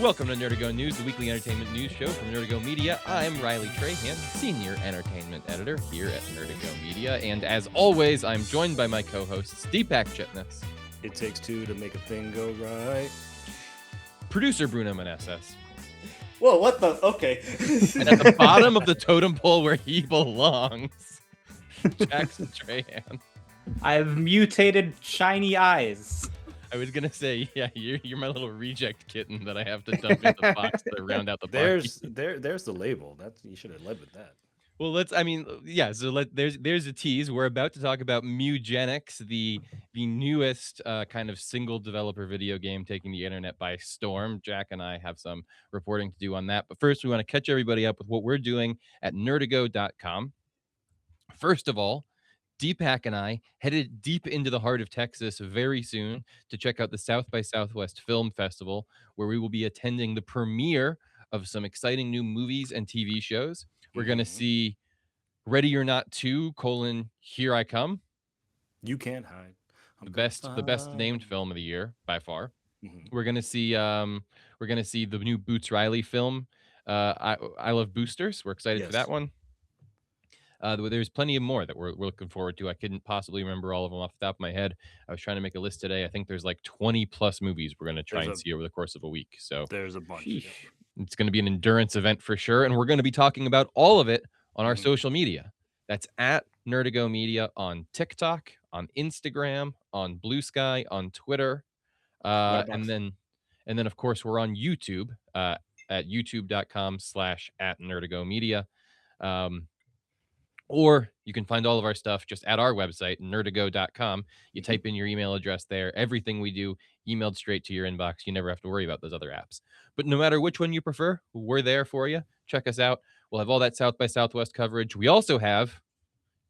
Welcome to Nerdigo News, the weekly entertainment news show from Nerdigo Media. I'm Riley Trahan, Senior Entertainment Editor here at Nerdigo Media. And as always, I'm joined by my co-hosts, Deepak Chitnis. It takes two to make a thing go right. Producer Bruno Meneses. Whoa, what the? Okay. And at the bottom of the totem pole where he belongs, Jackson Trahan. I have mutated shiny eyes. I was gonna say, yeah, you're my little reject kitten that I have to dump in the box to round out the party. There's the label. You should have led with that. Well, there's a tease. We're about to talk about Mugenics, the newest kind of single developer video game taking the internet by storm. Jack and I have some reporting to do on that. But first, we want to catch everybody up with what we're doing at nerdigo.com. First of all, Deepak and I headed deep into the heart of Texas very soon to check out the South by Southwest Film Festival, where we will be attending the premiere of some exciting new movies and TV shows. We're going to see Ready or Not 2, Here I Come. You Can't Hide. The best named film of the year by far. Mm-hmm. We're going to see the new Boots Riley film, I Love Boosters. We're excited for that one. There's plenty of more that we're looking forward to. I couldn't possibly remember all of them off the top of my head. I was trying to make a list today. I think there's like 20 plus movies we're going to try and see over the course of a week. So there's a bunch. It's going to be an endurance event for sure. And we're going to be talking about all of it on our social media. That's at Nerdigo Media on TikTok, on Instagram, on Blue Sky, on Twitter. And then of course, we're on YouTube at youtube.com/@Nerdigo Media. Or you can find all of our stuff just at our website, nerdigo.com. You type in your email address there. Everything we do emailed straight to your inbox. You never have to worry about those other apps. But no matter which one you prefer, we're there for you. Check us out. We'll have all that South by Southwest coverage. We also have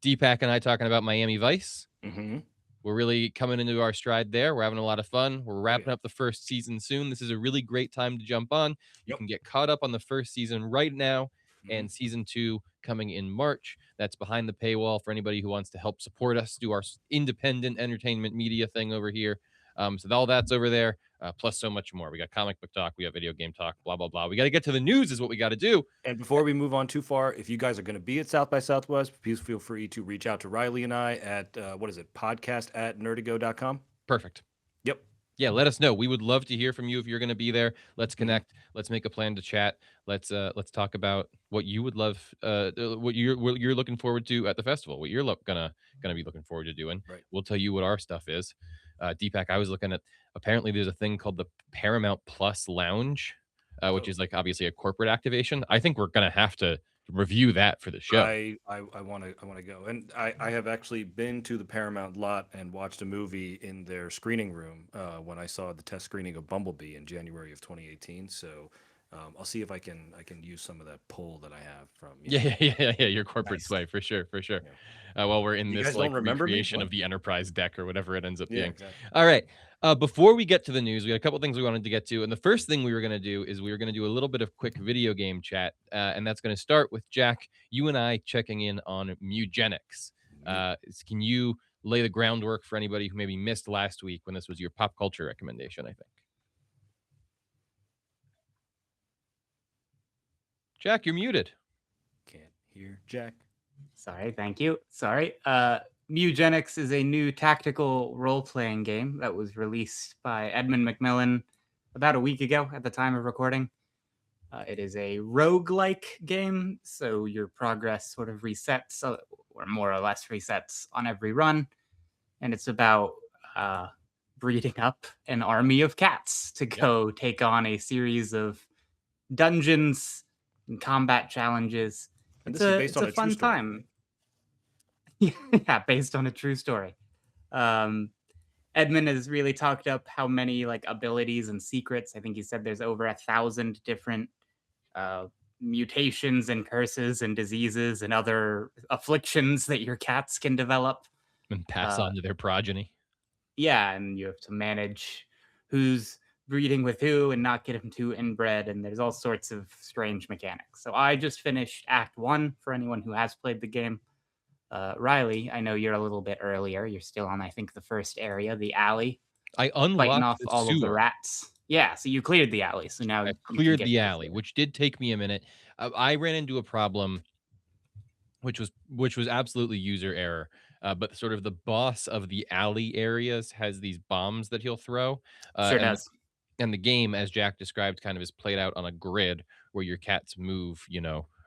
Deepak and I talking about Miami Vice. Mm-hmm. We're really coming into our stride there. We're having a lot of fun. We're wrapping up the first season soon. This is a really great time to jump on. You can get caught up on the first season right now. And season 2 coming in March. That's behind the paywall for anybody who wants to help support us do our independent entertainment media thing over here. So all that's over there, plus so much more. We got comic book talk, we got video game talk, blah, blah, blah. We got to get to the news is what we got to do. And before we move on too far, if you guys are going to be at South by Southwest, please feel free to reach out to Riley and I at, podcast@nerdigo.com. Perfect. Yep. Yeah, let us know. We would love to hear from you if you're going to be there. Let's connect. Let's make a plan to chat. Let's talk about what you would love, what you're looking forward to at the festival. What you're gonna be looking forward to doing. Right. We'll tell you what our stuff is. Deepak, I was looking at. Apparently, there's a thing called the Paramount Plus Lounge, which is like obviously a corporate activation. I think we're gonna have to review that for the show. I want to go, and I have actually been to the Paramount lot and watched a movie in their screening room when I saw the test screening of Bumblebee in January of 2018. So I'll see if I can use some of that pull that I have from your corporate sway for sure. Yeah. While we're in You this guys don't remember recreation of the Enterprise deck or whatever it ends up being. Exactly. All right. Before we get to the news, we got a couple things we wanted to get to. And the first thing we were going to do is we were going to do a little bit of quick video game chat. And that's going to start with Jack, you and I checking in on Mugenics. Can you lay the groundwork for anybody who maybe missed last week when this was your pop culture recommendation, I think? Jack, you're muted. Can't hear Jack. Sorry, thank you. Sorry. Mugenics is a new tactical role-playing game that was released by Edmund Macmillan about a week ago at the time of recording. It is a roguelike game, so your progress sort of resets, or more or less resets on every run. And it's about breeding up an army of cats to go take on a series of dungeons and combat challenges. And It's this is a, based it's on a a fun true story, time. Yeah, based on a true story. Edmund has really talked up how many abilities and secrets. I think he said there's over 1,000 different mutations and curses and diseases and other afflictions that your cats can develop and pass on to their progeny. Yeah, and you have to manage who's breeding with who and not get them too inbred, and there's all sorts of strange mechanics. So I just finished Act 1 for anyone who has played the game. Riley, I know you're a little bit earlier. You're still on, I think, the first area, the alley. I fighting unlocked off the all of the sewer. rats. Yeah, so you cleared the alley, so now I you can cleared get the to the alley, floor. which did take me a minute. I ran into a problem which was absolutely user error. But sort of the boss of the alley areas has these bombs that he'll throw, Sure and does. the game, as Jack described, kind of is played out on a grid where your cats move,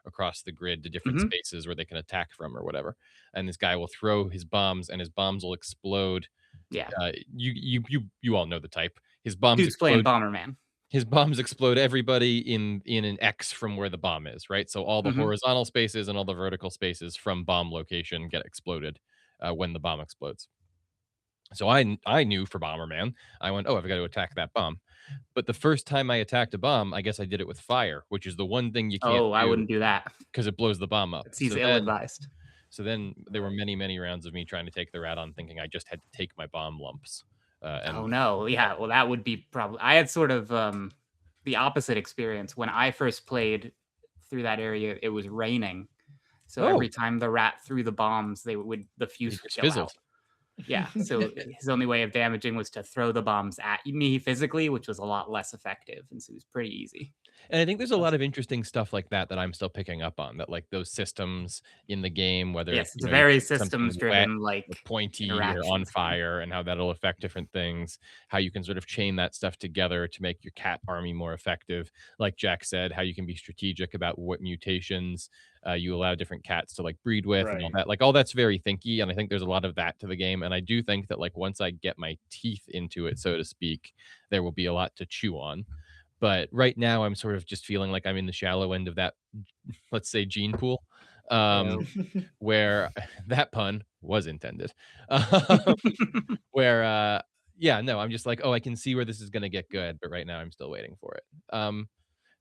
across the grid to different Mhm. spaces where they can attack from or whatever. And this guy will throw his bombs, and his bombs will explode. Yeah. You all know the type. His bombs Dude's playing explode Bomberman. his bombs explode everybody in an X from where the bomb is, right? So all the Mhm. horizontal spaces and all the vertical spaces from bomb location get exploded when the bomb explodes. So I knew for Bomberman, I went, oh, I've got to attack that bomb. But the first time I attacked a bomb, I guess I did it with fire, which is the one thing you can't Oh, I do wouldn't do that. because it blows the bomb up. It seems ill-advised. So then there were many, many rounds of me trying to take the rat on, thinking I just had to take my bomb lumps. Oh, And no. Yeah, well, that would be probably I had sort of, the opposite experience. When I first played through that area, it was raining, so oh, every time the rat threw the bombs, the it fuse would just go out. fizzled. Yeah, so his only way of damaging was to throw the bombs at me physically, which was a lot less effective, and so it was pretty easy. And I think there's a That's lot of interesting stuff like that that I'm still picking up on, that, like, those systems in the game, whether it's, Yes, it's a you're very getting something wet systems-driven, or like, pointy or on interaction scheme. fire and how that'll affect different things, how you can sort of chain that stuff together to make your cat army more effective. Like Jack said, how you can be strategic about what mutations, you allow different cats to, like, breed with and all right. that. Like, all that's very thinky, and I think there's a lot of that to the game, and I do think that, like, once I get my teeth into it, so to speak, there will be a lot to chew on. But right now, I'm sort of just feeling like I'm in the shallow end of that, let's say, gene pool, um, Oh. where that pun was intended. Um, where, yeah, no, I'm just like, "Oh, I can see where this is gonna get good," but right now I'm still waiting for it.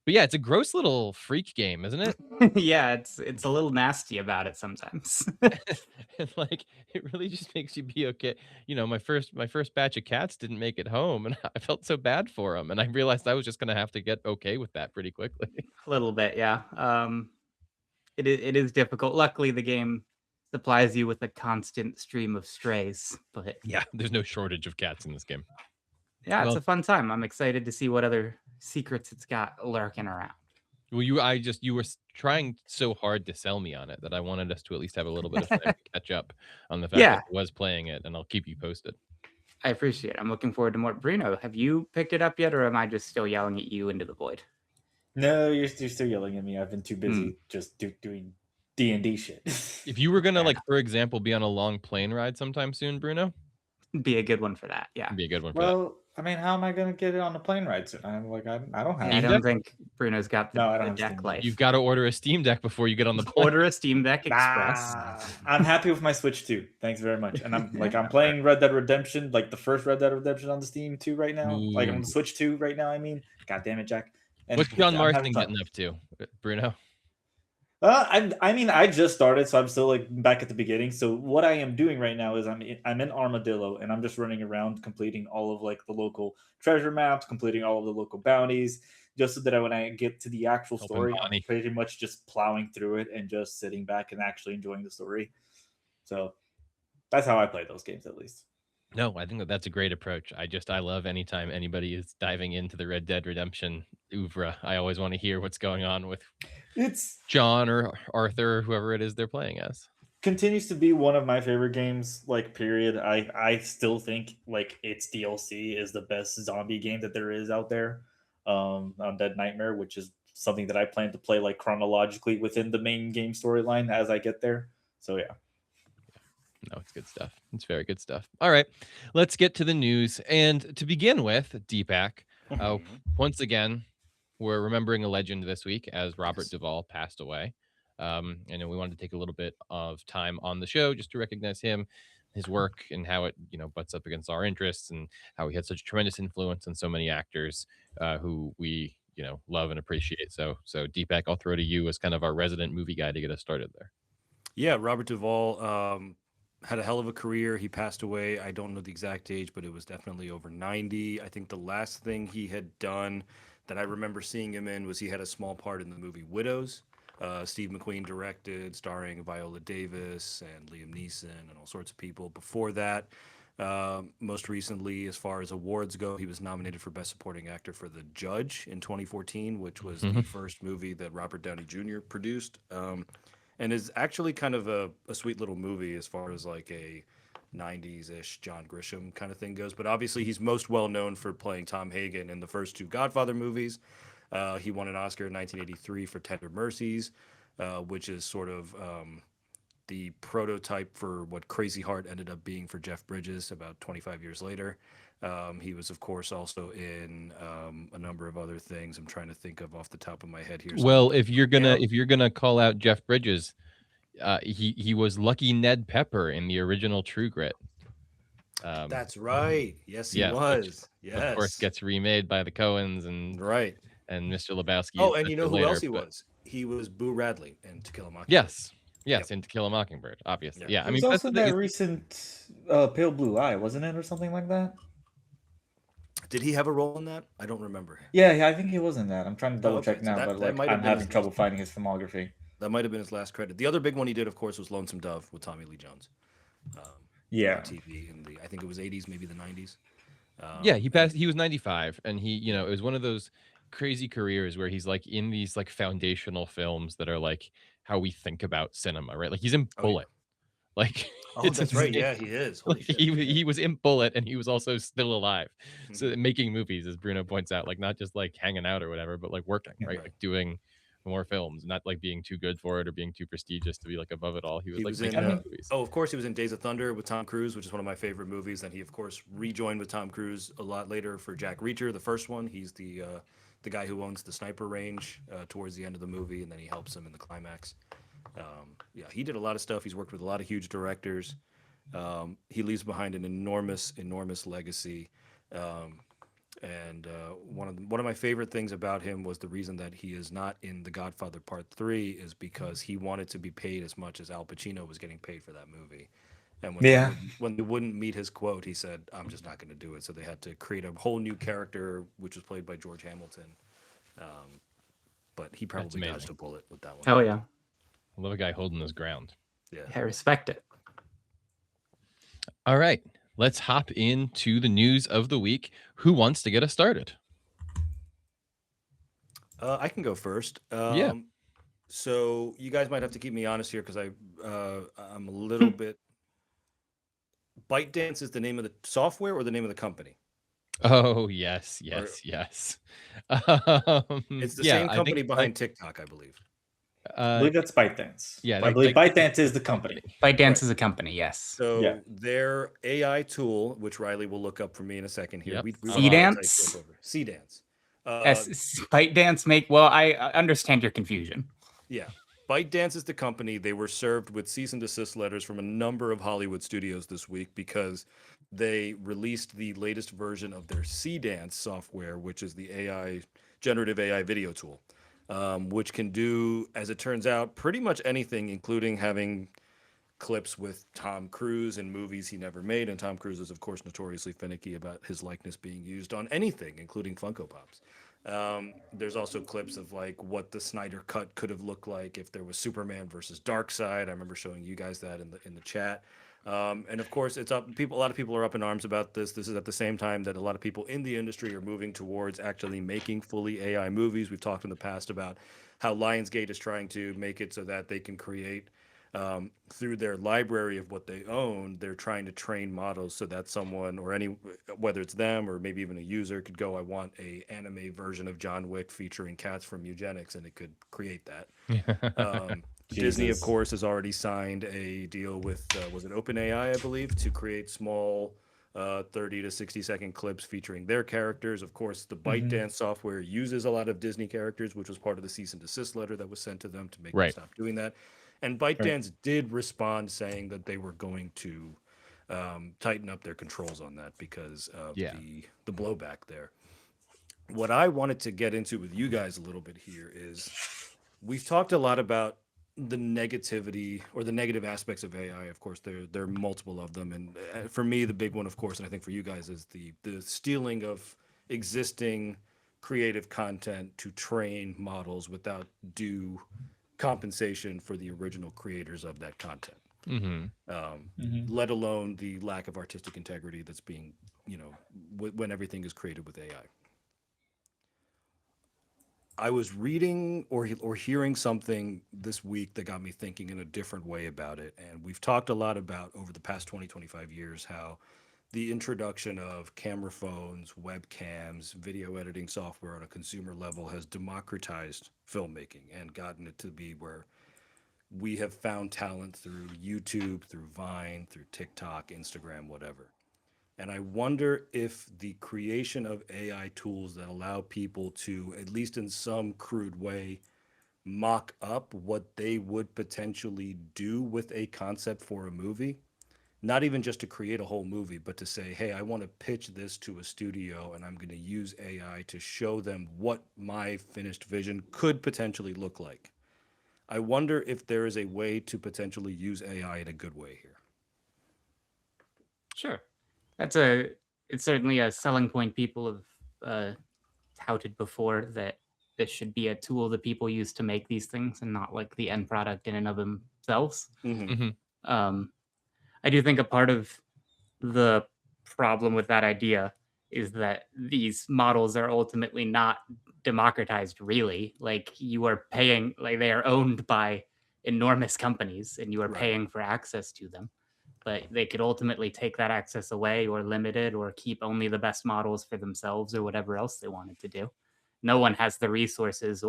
But yeah, it's a gross little freak game, isn't it? Yeah, it's a little nasty about it sometimes. And, like, it really just makes you be okay. My first batch of cats didn't make it home, and I felt so bad for them, and I realized I was just gonna have to get okay with that pretty quickly. A little bit, yeah. It is difficult. Luckily, the game supplies you with a constant stream of strays, but Yeah, there's no shortage of cats in this game. yeah, it's Well a fun time. I'm excited to see what other secrets it's got lurking around. well, you were trying so hard to sell me on it that I wanted us to at least have a little bit of time to catch up on the fact that Yeah, I was playing it, and I'll keep you posted. I appreciate it. I'm looking forward to more. Bruno, have you picked it up yet, or am I just still yelling at you into the void? No, you're still yelling at me. I've been too Hmm. busy just doing D&D shit. If you were gonna, Fair like, enough. for example, be on a long plane ride sometime soon, Bruno, Be a good one for that. Yeah. it'd be a good one for that. Well, I mean, how am I gonna get it on the plane ride? I'm like, I don't Yeah, I have. Steam don't Deck? think Bruno's got No, I don't the have deck Steam Deck. You've life. gotta order a Steam Deck before you get on the plane. Order a Steam Deck Express. I'm happy with my Switch 2. Thanks very much. And I'm like, I'm Yeah, playing Red Dead Redemption, like the first Red Dead Redemption on the Steam 2 right now. Like on Ooh. the Switch 2 right now, I mean. God damn it, Jack. And What's John I'm having Marston fun. getting up to, Bruno? I mean, I just started, so I'm still like back at the beginning. So what I am doing right now is I'm in Armadillo, and I'm just running around completing all of like the local treasure maps, completing all of the local bounties, just so that when I get to the actual Helping story, I'm Bonnie. pretty much just plowing through it and just sitting back and actually enjoying the story. So that's how I play those games, at least. No, I think that that's a great approach. I love anytime anybody is diving into the Red Dead Redemption oeuvre. I always wanna hear what's going on with It's John or Arthur or whoever it is they're playing as. continues to be one of my favorite games, like period. I still think like its DLC is the best zombie game that there is out there. Undead Nightmare, which is something that I plan to play like chronologically within the main game storyline as I get there. So yeah. No, it's good stuff. It's very good stuff. All right, let's get to the news. And to begin with, Deepak, uh, Mhm. once again, we're remembering a legend this week as Robert Yes. Duvall passed away. And then we wanted to take a little bit of time on the show just to recognize him, his work, and how it, butts up against our interests, and how he had such tremendous influence on so many actors who we, love and appreciate. So Deepak, I'll throw to you as kind of our resident movie guy to get us started there. Yeah, Robert Duvall had a hell of a career. He passed away. I don't know the exact age, but it was definitely over 90. I think the last thing he had done that I remember seeing him in was he had a small part in the movie Widows. Steve McQueen directed, starring Viola Davis and Liam Neeson and all sorts of people. Before that, Most recently, as far as awards go, he was nominated for Best Supporting Actor for The Judge in 2014, which was the first movie that Robert Downey Jr. produced, and is actually kind of a sweet little movie as far as like a 90s-ish John Grisham kind of thing goes. But obviously, he's most well known for playing Tom Hagen in the first two Godfather movies. He won an Oscar in 1983 for Tender Mercies, which is sort of the prototype for what Crazy Heart ended up being for Jeff Bridges about 25 years later. He was, of course, also in a number of other things. I'm trying to think of off the top of my head here. Well, if you're gonna call out Jeff Bridges, he was Lucky Ned Pepper in the original True Grit. That's right. Yes, he yeah, was. Which, of course, Yes. gets remade by the Coens and Right. Mr. Lebowski. Oh, and you know who later, else he but was? He was Boo Radley in To Kill a Mockingbird. yes, Yep. and To Kill a Mockingbird, obviously. Yeah. Yeah, I He mean, was that's also the thing. that recent Pale Blue Eye, wasn't it, or something like that? Did he have a role in that? I don't remember. Yeah, I think he was in that. I'm trying to Oh, double okay. check So now, that but like might have I'm been having his trouble last. finding his filmography. That might have been his last credit. The other big one he did, of course, was Lonesome Dove with Tommy Lee Jones. Yeah. On TV in the, I think it was 80s, maybe the 90s. Yeah, he passed. He was 95, and he, it was one of those crazy careers where he's like in these like foundational films that are like how we think about cinema, right? Like he's in Oh, yeah. Bullet. Like Oh, it's that's right. insane. Yeah, he is. Holy Like shit. he was in Bullet, and he was also still alive. So Mhm. making movies, as Bruno points out, like not just like hanging out or whatever, but like working, right? Right. Like doing more films, not like being too good for it or being too prestigious to be like above it all. He was He like was making in. movies. Oh, of course, he was in Days of Thunder with Tom Cruise, which is one of my favorite movies. And he, of course, rejoined with Tom Cruise a lot later for Jack Reacher, the first one. He's the guy who owns the sniper range towards the end of the movie, and then he helps him in the climax. Yeah, he did a lot of stuff. He's worked with a lot of huge directors. He leaves behind an enormous, enormous legacy. And one of my favorite things about him was the reason that he is not in The Godfather Part 3 is because he wanted to be paid as much as Al Pacino was getting paid for that movie. And Yeah. when they wouldn't meet his quote, he said, "I'm just not going to do it." So they had to create a whole new character, which was played by George Hamilton. But he probably amazing. dodged a bullet with that one. Hell yeah. I love a guy holding his ground. Yeah. I respect it. All right, let's hop into the news of the week. Who wants to get us started? I can go first. Yeah. So you guys might have to keep me honest here because I'm a little bit. ByteDance is the name of the software or the name of the company? Oh yes. It's the Yeah, same I company think, behind TikTok, I believe. I believe that's ByteDance. yeah, I believe like- ByteDance is the company. ByteDance Right. is a company, yes. So Yeah. their AI tool, which Riley will look up for me in a second here. Yep. Seedance? Seedance. ByteDance make, well, I understand your confusion. Yeah. ByteDance is the company. They were served with cease and desist letters from a number of Hollywood studios this week because they released the latest version of their Seedance software, which is the generative AI video tool, which can do, as it turns out, pretty much anything, including having clips with Tom Cruise in movies he never made. And Tom Cruise is, of course, notoriously finicky about his likeness being used on anything, including Funko Pops. There's also clips of like what the Snyder cut could have looked like if there was Superman versus Darkseid. I remember showing you guys that in the chat. And of course, it's up. A lot of people are up in arms about this. This is at the same time that a lot of people in the industry are moving towards actually making fully AI movies. We've talked in the past about how Lionsgate is trying to make it so that they can create through their library of what they own. They're trying to train models so that someone or whether it's them or maybe even a user could go, I want a anime version of John Wick featuring cats from Eugenics, and it could create that. Disney, of Jesus. course, has already signed a deal with was it OpenAI, I believe, to create small 30 to 60-second clips featuring their characters. Of course, the ByteDance software uses a lot of Disney characters, which was part of the cease and desist letter that was sent to them to make them Right. stop doing that. And ByteDance did respond saying that they were going to tighten up their controls on that because of the blowback there. What I wanted to get into with you guys a little bit here is we've talked a lot about the negativity or the negative aspects of AI. Of course, there are multiple of them. And for me, the big one, of course, and I think for you guys, is the stealing of existing creative content to train models without due compensation for the original creators of that content. Mhm. Let alone the lack of artistic integrity that's being, when everything is created with AI. I was reading or hearing something this week that got me thinking in a different way about it. And we've talked a lot about over the past 20, 25 years how the introduction of camera phones, webcams, video editing software on a consumer level has democratized filmmaking and gotten it to be where we have found talent through YouTube, through Vine, through TikTok, Instagram, whatever. And I wonder if the creation of AI tools that allow people to, at least in some crude way, mock up what they would potentially do with a concept for a movie, not even just to create a whole movie, but to say, hey, I want to pitch this to a studio and I'm going to use AI to show them what my finished vision could potentially look like. I wonder if there is a way to potentially use AI in a good way here. Sure. It's certainly a selling point people have touted before, that this should be a tool that people use to make these things and not like the end product in and of themselves. Mhm. Um, I do think a part of the problem with that idea is that these models are ultimately not democratized, really. Like, you are paying, like, they are owned by enormous companies and you are Right. paying for access to them. But they could ultimately take that access away or limit it or keep only the best models for themselves or whatever else they wanted to do. No one has the resources,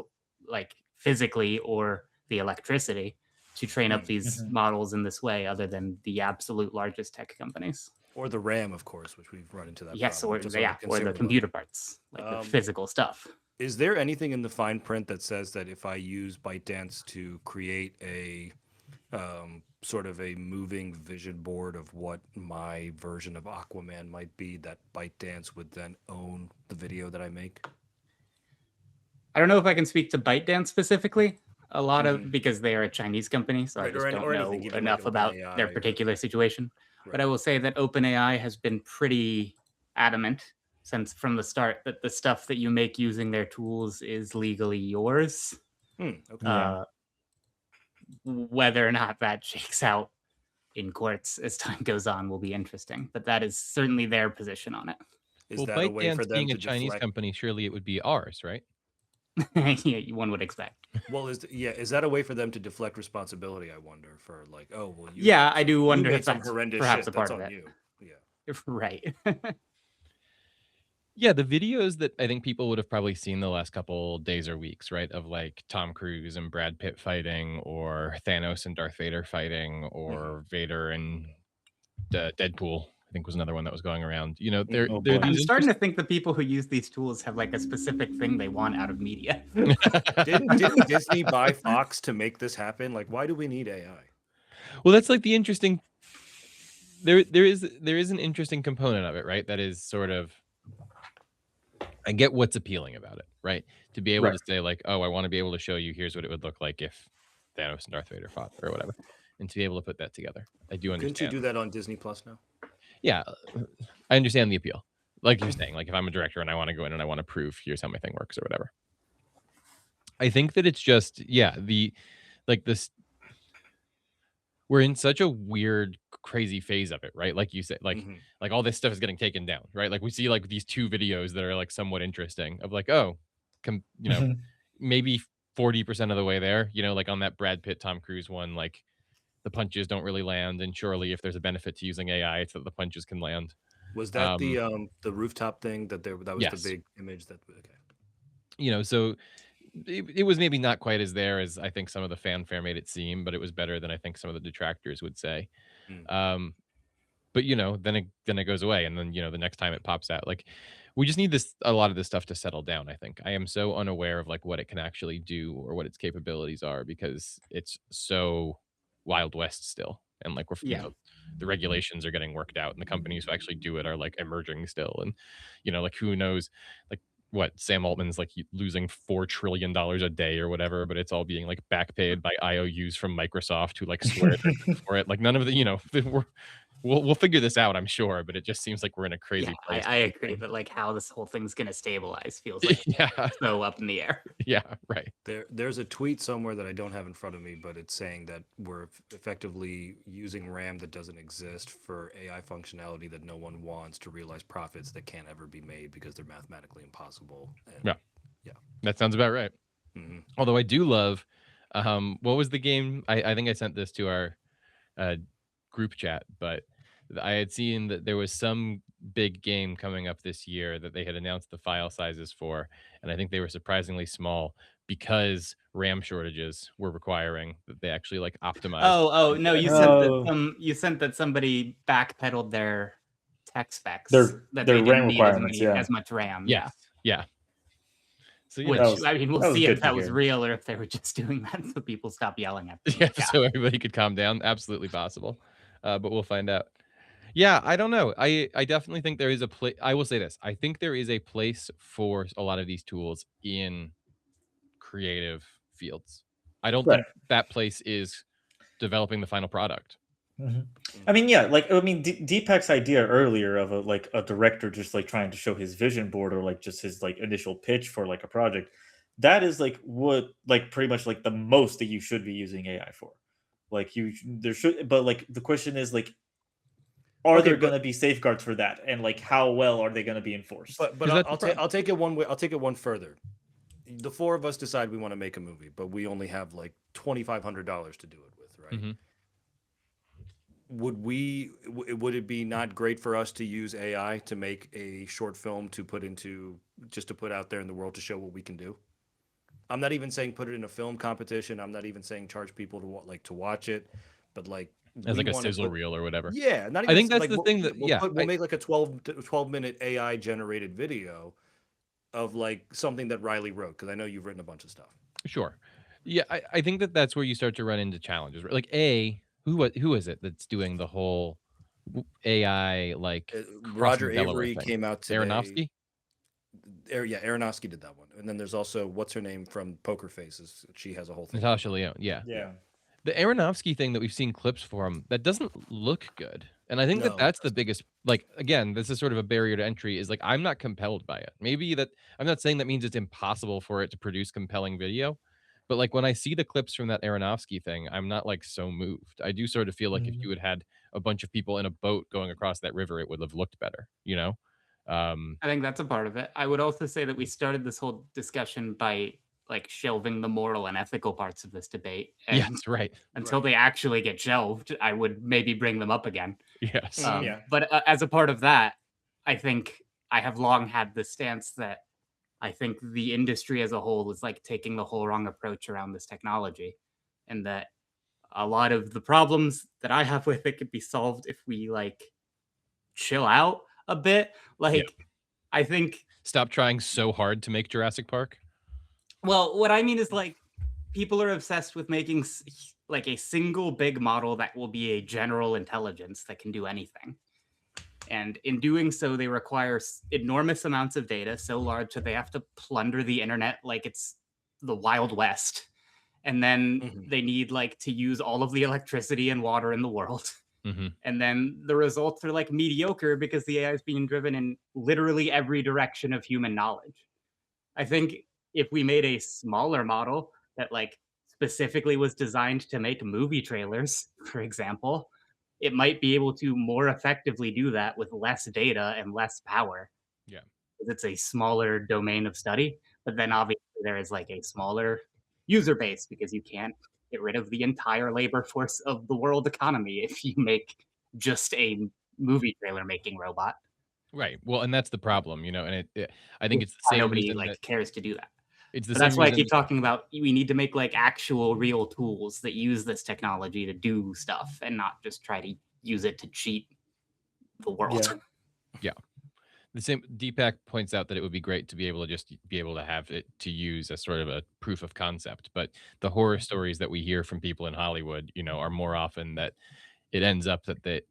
like physically or the electricity, to train up these models in this way other than the absolute largest tech companies. Or the RAM, of course, which we've run into that Yes, problem. or which is on yeah, or consumer the level. computer parts, like the physical stuff. Is there anything in the fine print that says that if I use ByteDance to create a sort of a moving vision board of what my version of Aquaman might be, that ByteDance would then own the video that I make? I don't know if I can speak to ByteDance specifically. A lot of, because they are a Chinese company, so I Right, or just any- don't or know anything, even like enough about OpenAI their or- particular situation. But Right. I will say that OpenAI has been pretty adamant since from the start that the stuff that you make using their tools is legally yours. Okay. Yeah. Whether or not that shakes out in courts as time goes on will be interesting, but that is certainly their position on it. Is Well, that a way for ByteDance them being to a Chinese deflect? company, surely it would be ours, right? Yeah, one would expect. Well, is that a way for them to deflect responsibility? I wonder, for like, oh, well, Yeah, I do you wonder made if some that's horrendous perhaps shit. a part That's of on it. you. Yeah. Right. Yeah, the videos that I think people would have probably seen the last couple days or weeks, right? Of like Tom Cruise and Brad Pitt fighting, or Thanos and Darth Vader fighting, or Vader and Deadpool, I think was another one that was going around. You know, Oh, they're boy. I'm these starting to think the people who use these tools have like a specific thing they want out of media. Didn't Disney buy Fox to make this happen? Like, why do we need AI? Well, that's like the interesting. There is an interesting component of it, right? That is sort of, I get what's appealing about it, right? To be able Right. to say like, oh, I want to be able to show you, here's what it would look like if Thanos and Darth Vader fought or whatever, and to be able to put that together. I do Couldn't you understand. do that on Disney Plus now? Yeah, I understand the appeal. Like you're saying, like if I'm a director and I want to go in and I want to prove here's how my thing works or whatever. I think that it's just, yeah, like this, we're in such a weird, crazy phase of it, right? Like you said, like all this stuff is getting taken down, right? Like we see like these two videos that are like somewhat interesting of like, oh, maybe 40% of the way there, like on that Brad Pitt, Tom Cruise one, like the punches don't really land. And surely if there's a benefit to using AI, it's that the punches can land. Was that Um, the rooftop thing that was the yes. big image that? Okay. So it was maybe not quite as there as I think some of the fanfare made it seem, but it was better than I think some of the detractors would say. Um, but then it goes away, and then the next time it pops out, like we just need a lot of this stuff to settle down. I think I am so unaware of like what it can actually do or what its capabilities are, because it's so wild west still, and like Yeah. the regulations are getting worked out, and the companies who actually do it are like emerging still, and like who knows, like what Sam Altman's like losing $4 trillion a day or whatever, but it's all being like back paid by IOUs from Microsoft who like swear for it. Like none of the We'll figure this out, I'm sure, but it just seems like we're in a Yeah, crazy place. I agree, but like how this whole thing's gonna stabilize feels like Yeah, so up in the air. yeah, right. There's a tweet somewhere that I don't have in front of me, but it's saying that we're effectively using RAM that doesn't exist for AI functionality that no one wants to realize profits that can't ever be made because they're mathematically impossible. And Yeah. yeah. That sounds about right. Mhm. Although I do love, what was the game? I think I sent this to our uh, group chat, but I had seen that there was some big game coming up this year that they had announced the file sizes for, and I think they were surprisingly small because RAM shortages were requiring that they actually like optimize. Oh no, Yeah. you sent that somebody backpedaled their tech specs that Their they RAM didn't need requirements. Yeah, as much RAM. Yes. Yeah. So you Which know, I mean, we'll that was see good if to that was hear. real or if they were just doing that so people stop yelling at them. yeah, so everybody could calm down. Absolutely possible, but we'll find out. Yeah, I don't know. I definitely think there is a place. I will say this. I think there is a place for a lot of these tools in creative fields. I don't Right. think that place is developing the final product. Mhm. I mean, yeah, like I mean, Deepak's idea earlier of a director just like trying to show his vision board or like just his like initial pitch for like a project, that is like what like pretty much like the most that you should be using AI for. Like there should, but like the question is like, are Okay, there going to be safeguards for that, and like how well are they going to be enforced? but 'Cause that's the problem. I'll take it one way. I'll take it one further. The four of us decide we want to make a movie, but we only have like $2,500 to do it with, right? Mhm. Would it be not great for us to use AI to make a short film to put out there in the world to show what we can do? I'm not even saying put it in a film competition. I'm not even saying charge people to watch it, but like As we like a want to sizzle put, reel or whatever. yeah, not I even think that's like the thing that we'll make like a 12-minute AI generated video of like something that Riley wrote, because I know you've written a bunch of stuff. Sure. Yeah, I think that that's where you start to run into challenges. Right? Like who is it that's doing the whole AI like crossing Roger the Delaware Avery thing? came out today. Aronofsky? Yeah, Aronofsky did that one, and then there's also what's her name from Poker Faces. She has a whole thing. Natasha Leone. Yeah. Yeah, The Aronofsky thing that we've seen clips from, that doesn't look good. And I think that No, that's the biggest, like, again, this is sort of a barrier to entry is like, I'm not compelled by it. Maybe that, I'm not saying that means it's impossible for it to produce compelling video, but like when I see the clips from that Aronofsky thing, I'm not like so moved. I do sort of feel like if Mhm. you had a bunch of people in a boat going across that river, it would have looked better, you know? I think that's a part of it. I would also say that we started this whole discussion by like shelving the moral and ethical parts of this debate. And Yes, right. until they actually get shelved, I would maybe bring them up again. Yes. Yeah. But as a part of that, I think I have long had the stance that I think the industry as a whole is like taking the whole wrong approach around this technology, and that a lot of the problems that I have with it could be solved if we like chill out a bit. Yeah. Like, I think, Stop trying so hard to make Jurassic Park. well, what I mean is like people are obsessed with making like a single big model that will be a general intelligence that can do anything. And in doing so, they require enormous amounts of data, so large that they have to plunder the internet like it's the Wild West. And then Mhm. they need like to use all of the electricity and water in the world. Mm-hmm. And then the results are like mediocre because the AI is being driven in literally every direction of human knowledge. I think if we made a smaller model that like specifically was designed to make movie trailers, for example, it might be able to more effectively do that with less data and less power. Yeah. 'Cause it's a smaller domain of study, but then obviously there is like a smaller user base because you can't get rid of the entire labor force of the world economy if you make just a movie trailer making robot. Right. Well, and that's the problem, you know, and I think Which it's is the why same nobody reason like that cares to do that. it's the But same that's why I reason. keep talking about we need to make like actual real tools that use this technology to do stuff and not just try to use it to cheat the world. Yeah. Yeah. The same Deepak points out that it would be great to be able to just be able to have it to use as sort of a proof of concept. But the horror stories that we hear from people in Hollywood, you know, are more often that it ends up that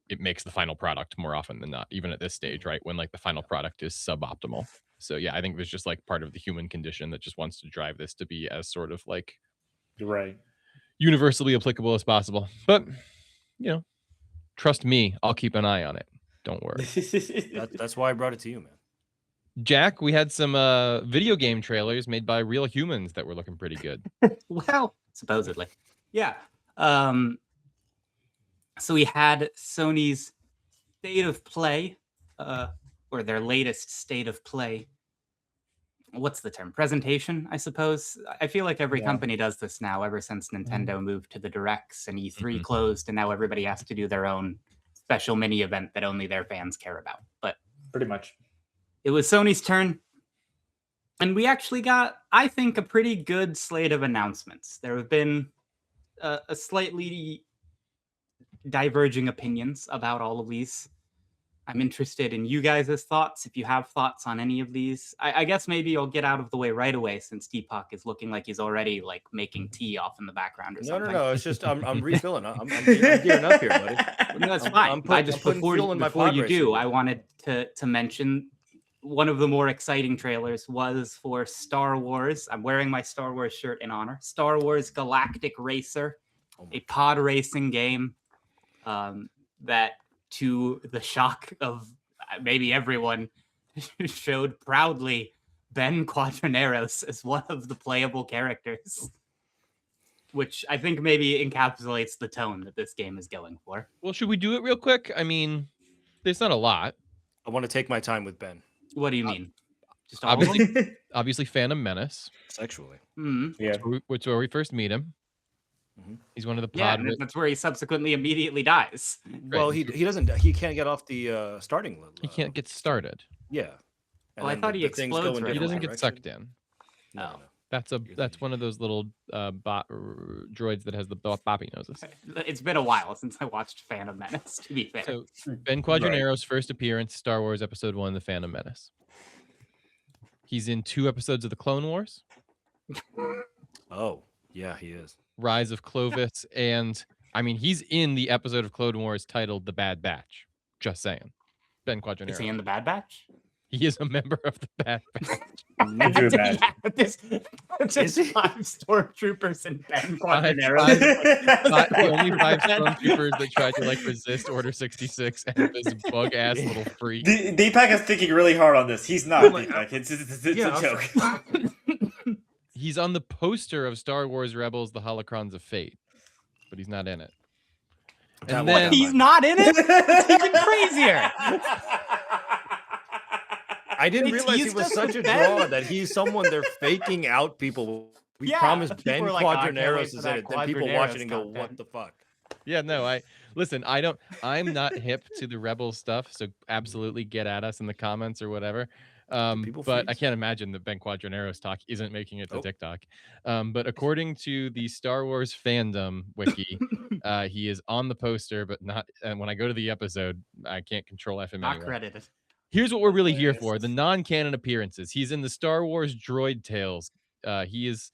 it makes the final product more often than not, even at this stage, right? When like the final product is suboptimal. So yeah, I think there's just like part of the human condition that just wants to drive this to be as sort of like You're right. universally applicable as possible. But you know, Trust me, I'll keep an eye on it. Don't worry. That's why I brought it to you, man. Jack, we had some video game trailers made by real humans that were looking pretty good. Well, supposedly. Yeah. So we had Sony's State of Play, or their latest State of Play. What's the term? Presentation, I suppose. I feel like every company does this now ever since Nintendo moved to the Directs and E3 closed, and now everybody has to do their own special mini event that only their fans care about. But Pretty much. it was Sony's turn. And we actually got, I think, a pretty good slate of announcements. There have been a slightly diverging opinions about all of these. I'm interested in you guys' thoughts, if you have thoughts on any of these. I guess maybe I'll get out of the way right away since Deepak is looking like he's already like making tea off in the background or something. No. It's just I'm refilling. I'm gearing up here, buddy. No, that's fine. I'm putting fuel in my before pod you racer. do, I wanted to mention one of the more exciting trailers was for Star Wars. I'm wearing my Star Wars shirt in honor. Star Wars Galactic Racer, a pod racing game that, to the shock of maybe everyone, showed proudly Ben Quadraneros as one of the playable characters, which I think maybe encapsulates the tone that this game is going for. Well, should we do it real quick? I mean, there's not a lot. I want to take my time with Ben. What do you mean? Just all of them? Obviously, Phantom Menace. Sexually. Mhm. Yeah. Which where we first meet him. Mhm. He's one of the Yeah, pod. and that's where he subsequently immediately dies. Well, he can't get off the starting line. He can't get started. Yeah. Well, I thought he things go explodes in right He away. doesn't different get directions. sucked in. No. That's one of those little droids that has the boppy noses. It's been a while since I watched Phantom Menace, to be fair. So Ben Quadranero's first appearance, Star Wars Episode 1, The Phantom Menace. He's in 2 episodes of the Clone Wars, Oh, yeah, he is. Rise of Clovis, and I mean he's in the episode of Clone Wars titled The Bad Batch. Just saying. Ben Is he Quadranero. in the Bad Batch? He is a member of the Bad Batch. Could you imagine? Yeah, but just Is he? 5 stormtroopers and Ben Five- Quadranero. The only 5 stormtroopers that tried to like resist Order 66 and this bug ass little freak. Deepak is thinking really hard on this. He's not. Oh my Deepak. It's Yeah, a joke. He's on the poster of Star Wars Rebels: The Holocrons of Fate, but he's not in it. That And one- then He's not in it? It's even crazier. I didn't They realize he teased was us such with a Ben. draw that he's someone they're faking out people. We Yeah, promised people Ben were like, "Oh, I can't wait Quadraneros for is in that it. Then people watch it and go, Quadraneros "What the fuck?" yeah, no, I'm not hip to the Rebels stuff, so absolutely get at us in the comments or whatever. People But I freeze? can't imagine that Ben Quadranero's talk isn't making it to Nope. TikTok. But according to the Star Wars fandom wiki, he is on the poster, but not. And when I go to the episode, I can't control F him Not anyway. credited. Here's what we're really here for: Hilarious. the non-canon appearances. He's in the Star Wars Droid Tales. He is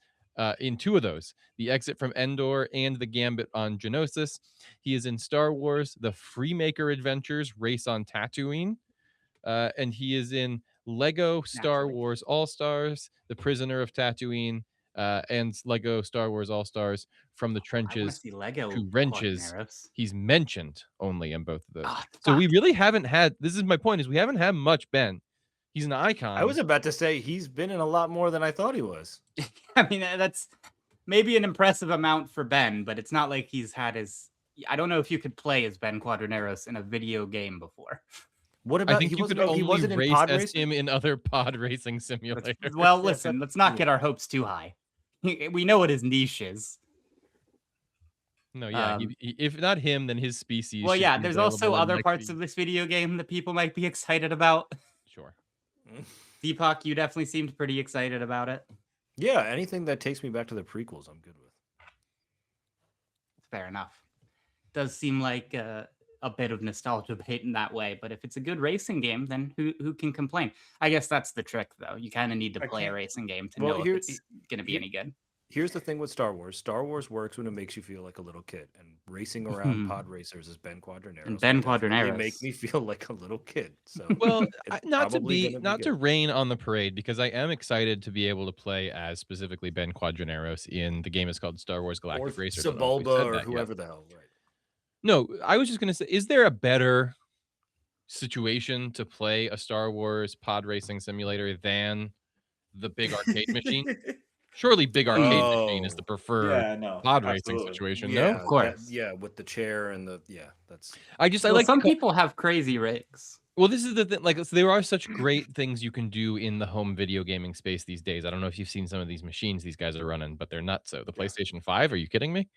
in 2 of those: the Exit from Endor and the Gambit on Geonosis. He is in Star Wars: The Freemaker Adventures Race on Tatooine, and he is in Lego Star Naturally. Wars All Stars: The Prisoner of Tatooine, and Lego Star Wars All Stars From the I want to Trenches see Lego to Wrenches. Quadraneros. He's mentioned only in both of those. Ah, So we fuck. really haven't had. This is my point: is we haven't had much Ben. He's an icon. I was about to say he's been in a lot more than I thought he was. I mean, that's maybe an impressive amount for Ben, but it's not like he's had his. I don't know if you could play as Ben Quadraneros in a video game before. What I about think he you wasn't, could he only wasn't in race pod as racing? him in other pod racing simulators. Well, listen, let's not get our hopes too high. We know what his niche is. No, yeah. If not him, then his species. Well, should yeah, be there's also available in other next parts week. of this video game that people might be excited about. Sure. Deepak, you definitely seemed pretty excited about it. Yeah, anything that takes me back to the prequels, I'm good with. Fair enough. Does seem like a bit of nostalgia bait in that way, but if it's a good racing game, then who can complain? I guess that's the trick, though. You kind of need to I play a can't- racing game to Well, know here- if it's going to be here- any good. Here's the thing with Star Wars. Star Wars works when it makes you feel like a little kid, and racing around pod racers as Ben Quadraneros. And Ben will definitely Quadraneros. make me feel like a little kid. So Well, it's not to probably be gonna not to good. rain on the parade, because I am excited to be able to play as specifically Ben Quadraneros in the game is called Star Wars or Galactic Racer. I don't know if we Sebulba said or that yet. whoever the hell, right? No, I was just gonna say, is there a better situation to play a Star Wars pod racing simulator than the big arcade machine? Surely big arcade machine is the Oh, preferred Yeah, no, pod racing absolutely. situation, no? Of yeah, course. with the chair and that's I Well, like to some call people have crazy rigs. well, this is the thing, like, so there are such great things you can do in the home video gaming space these days. I don't know if you've seen some of these machines these guys are running, but they're nuts. So the Yeah. PlayStation 5, are you kidding me?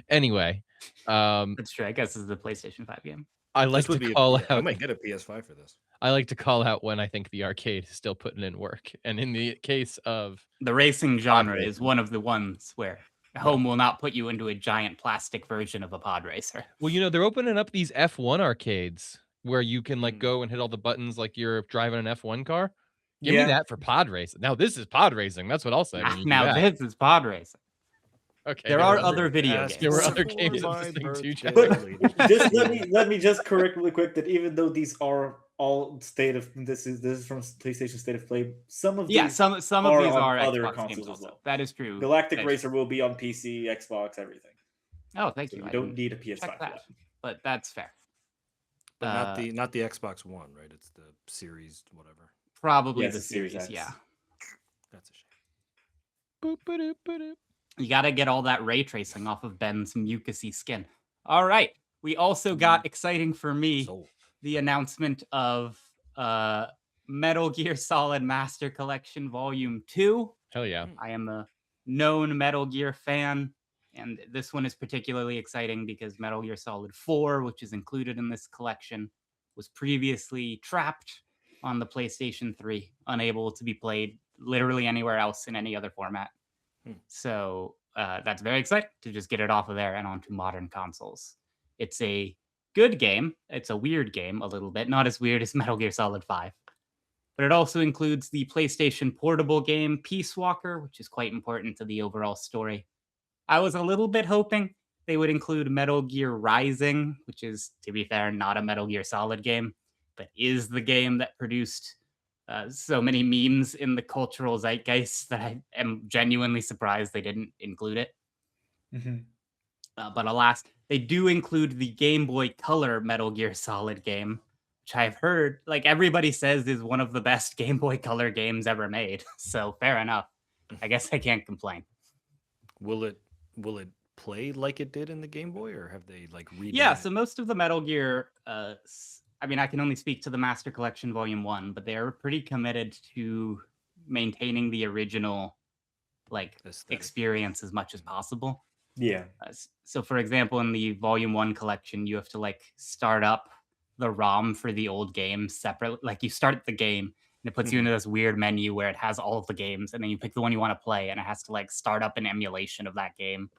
Anyway, That's true. I guess this is the PlayStation 5 game. I like this to would be call I out might get a PS5 for this. I like to call out when I think the arcade is still putting in work. And in the case of The racing pod genre is racing, one of the ones where home will not put you into a giant plastic version of a pod racer. well, you know, they're opening up these F1 arcades where you can like Mm. go and hit all the buttons like you're driving an F1 car. Give me Yeah. that for pod racing. Now this is pod racing. That's what I'll say when you do Now that. this is pod racing. Okay. There were are other other video Ask there were games. other for games my existing too, Jack. birthday, But ladies. just let me just correct really quick that even though these are all this is from PlayStation State of Play, some of Yeah, these some of are these on are other Xbox consoles games as also. well. That is true. Galactic That is Racer will be on PC, Xbox, everything. Oh, thank So you. you I don't didn't need a PS5 check for that, that. but that's fair. But not the Xbox One, right? It's the Series whatever. Probably Yeah, the it's a Series series. X. Yeah, That's a shame. Boop, ba-doop, ba-doop. you got to get all that ray tracing off of Ben's mucusy skin. All right. We also got exciting for me Sold. the announcement of Metal Gear Solid Master Collection Volume 2. Hell yeah. I am a known Metal Gear fan, and this one is particularly exciting because Metal Gear Solid 4, which is included in this collection, was previously trapped on the PlayStation 3, unable to be played literally anywhere else in any other format. So that's very exciting to just get it off of there and onto modern consoles. It's a good game. It's a weird game a little bit, not as weird as Metal Gear Solid 5. But it also includes the PlayStation portable game Peace Walker, which is quite important to the overall story. I was a little bit hoping they would include Metal Gear Rising, which is, to be fair, not a Metal Gear Solid game, but is the game that produced so many memes in the cultural zeitgeist that I am genuinely surprised they didn't include it. Mhm. But alas, they do include the Game Boy Color Metal Gear Solid game, which I've heard, like everybody says, is one of the best Game Boy Color games ever made. So fair enough. I guess I can't complain. Will it play like it did in the Game Boy, or have they like redone Yeah, it? so most of the Metal Gear, I mean, I can only speak to the Master Collection Volume 1, but they're pretty committed to maintaining the original like Aesthetic. experience as much as possible. Yeah. So for example, in the Volume 1 collection, you have to like start up the ROM for the old game separately. Like you start the game and it puts you into this weird menu where it has all of the games, and then you pick the one you want to play, and it has to like start up an emulation of that game.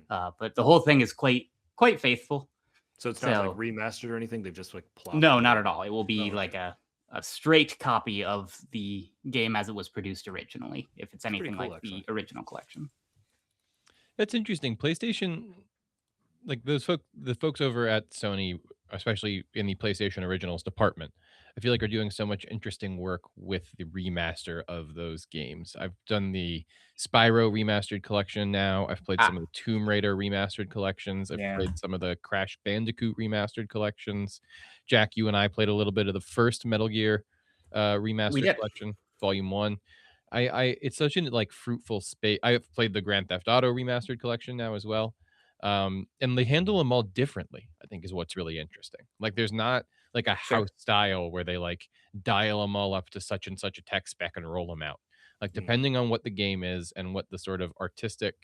But the whole thing is quite faithful. So it's not like remastered or anything. They've just like plopped. No, it not in. at all. It will be Oh, like okay. a straight copy of the game as it was produced originally, if it's pretty anything cool, like actually. the original collection. That's interesting. PlayStation, like the folks over at Sony, especially in the PlayStation Originals department, I feel like are doing so much interesting work with the remaster of those games. I've done the Spyro remastered collection now. I've played some of the Tomb Raider remastered collections. I've Yeah. played some of the Crash Bandicoot remastered collections. Jack, you and I played a little bit of the first Metal Gear remastered did. collection, Volume 1. It's such an like fruitful space. I've played the Grand Theft Auto remastered collection now as well. And they handle them all differently, I think is what's really interesting. Like there's not like a Sure. house style where they like dial them all up to such and such a tech spec and roll them out. Like depending on what the game is and what the sort of artistic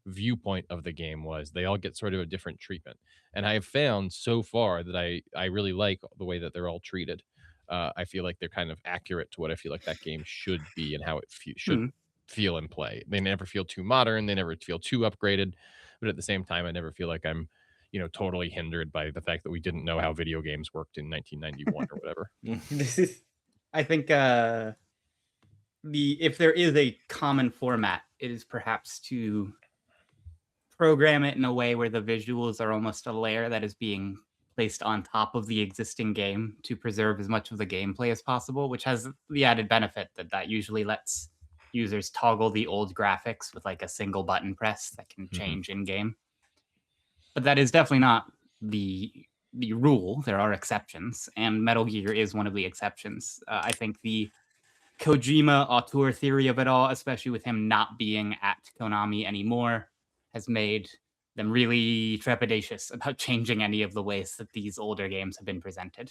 viewpoint of the game was, they all get sort of a different treatment. And I have found so far that I really like the way that they're all treated. I feel like they're kind of accurate to what I feel like that game should be and how it should feel and play. They never feel too modern. They never feel too upgraded. But at the same time, I never feel like I'm, totally hindered by the fact that we didn't know how video games worked in 1991 or whatever. I think if there is a common format, it is perhaps to program it in a way where the visuals are almost a layer that is being placed on top of the existing game to preserve as much of the gameplay as possible, which has the added benefit that usually lets users toggle the old graphics with like a single button press that can change in game. But that is definitely not the rule. There are exceptions, and Metal Gear is one of the exceptions. I think the Kojima auteur theory of it all, especially with him not being at Konami anymore, has made them really trepidatious about changing any of the ways that these older games have been presented.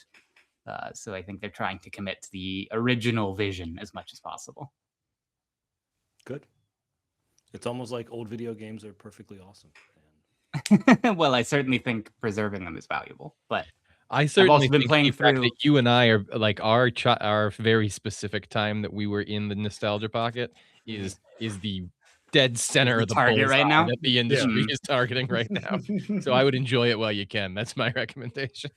So I think they're trying to commit to the original vision as much as possible. Good. It's almost like old video games are perfectly awesome. Well, I certainly think preserving them is valuable, but I certainly been think playing the fact through- that you and I are like our very specific time that we were in the nostalgia pocket is the dead center the of the target right now? that the industry Yeah. is targeting right now. So I would enjoy it while you can. That's my recommendation.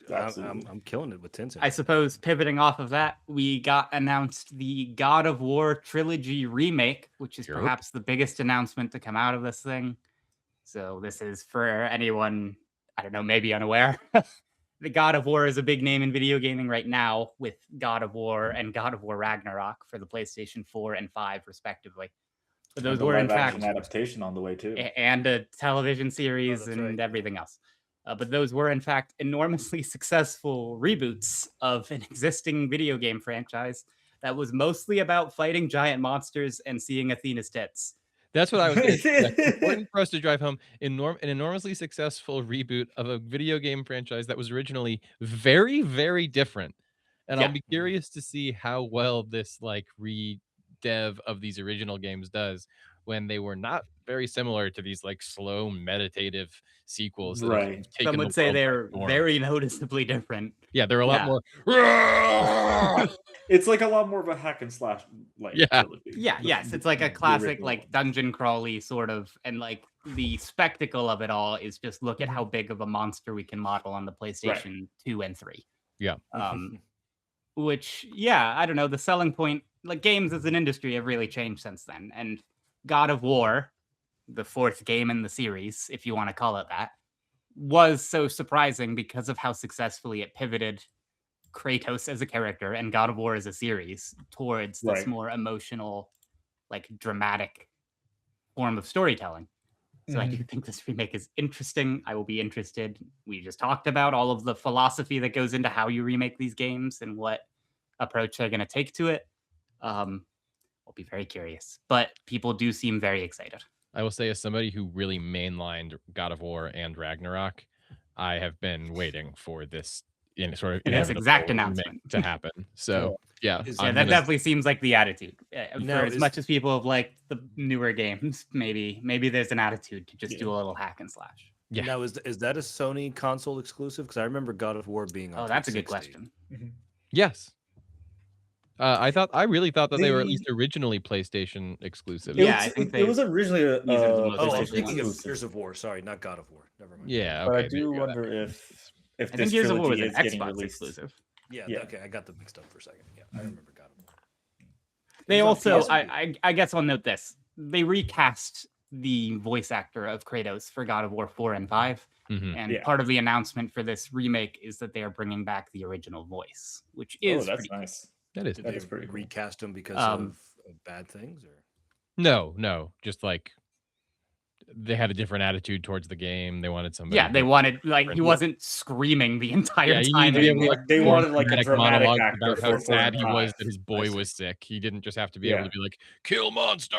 I'm killing it with Tintin. I suppose pivoting off of that, we got announced the God of War trilogy remake, which is Yep. perhaps the biggest announcement to come out of this thing. So this is for anyone, I don't know, maybe unaware. The God of War is a big name in video gaming right now, with God of War and God of War Ragnarok for the PlayStation 4 and 5 respectively. But those And the were in live fact action adaptation on the way too. and a television series that's and right. everything else. But those were, in fact, enormously successful reboots of an existing video game franchise that was mostly about fighting giant monsters and seeing Athena's tits. That's what I was going to say. It's important for us to drive home an enormously successful reboot of a video game franchise that was originally very, very different. And I'll Yeah. be curious to see how well this like redev of these original games does when they were not very similar to these like slow meditative sequels. That have Right. taken Some the would say world by they're storm. very noticeably different. Yeah, they're a lot Yeah. more. It's like a lot more of a hack and slash like Yeah. trilogy. Yeah, The- yes, it's like the a classic original like one. dungeon crawly sort of, and like the spectacle of it all is just look at how big of a monster we can model on the PlayStation 2 and 3. Yeah. Which, yeah, I don't know, the selling point, like games as an industry have really changed since then. And God of War, the fourth game in the series, if you want to call it that, was so surprising because of how successfully it pivoted Kratos as a character and God of War as a series towards this Right. more emotional, like dramatic form of storytelling. So I do think this remake is interesting. I will be interested. We just talked about all of the philosophy that goes into how you remake these games and what approach they're going to take to it. I'll be very curious, but people do seem very excited. I will say, as somebody who really mainlined God of War and Ragnarok, I have been waiting for this in sort of This inevitable exact remake announcement. to happen. So yeah, Is- Yeah, I'm that gonna- definitely seems like the attitude. Now, For as is- much as people have liked the newer games, maybe there's an attitude to just do a little hack and slash. Yeah. Now, is that a Sony console exclusive? Because I remember God of War being on. Oh, that's a good 360. question. yes. I really thought that they were at The- least originally PlayStation exclusive. Yeah, I think it they was originally a use it as the most Oh, I'm PlayStation thinking of exclusive. Gears of War. Sorry, not God of War. Never mind. Yeah, But okay, I there do you go. wonder if I this think Gears of War was trilogy an is getting Xbox released. exclusive. Yeah, Yeah. okay, I got them mixed up for a second. Yeah, I remember God of War. They It was on also, PS3. I guess I'll note this. They recast the voice actor of Kratos for God of War 4 and 5. Mhm. And Yeah. part of the announcement for this remake is that they are bringing back the original voice, which Oh, is that's pretty cool. nice. That is Did That they is pretty cool. recast them because Um, of bad things, or no, just like they had a different attitude towards the game. They wanted somebody. Yeah, they who- wanted, like, he different. wasn't screaming the entire Yeah, you time. need to be able to anymore. like They perform wanted, like, a dramatic monologues actor about how for sad he 4 and was 5. that his I boy see. was sick. He didn't just have to be Yeah. able to be like, "Kill monster."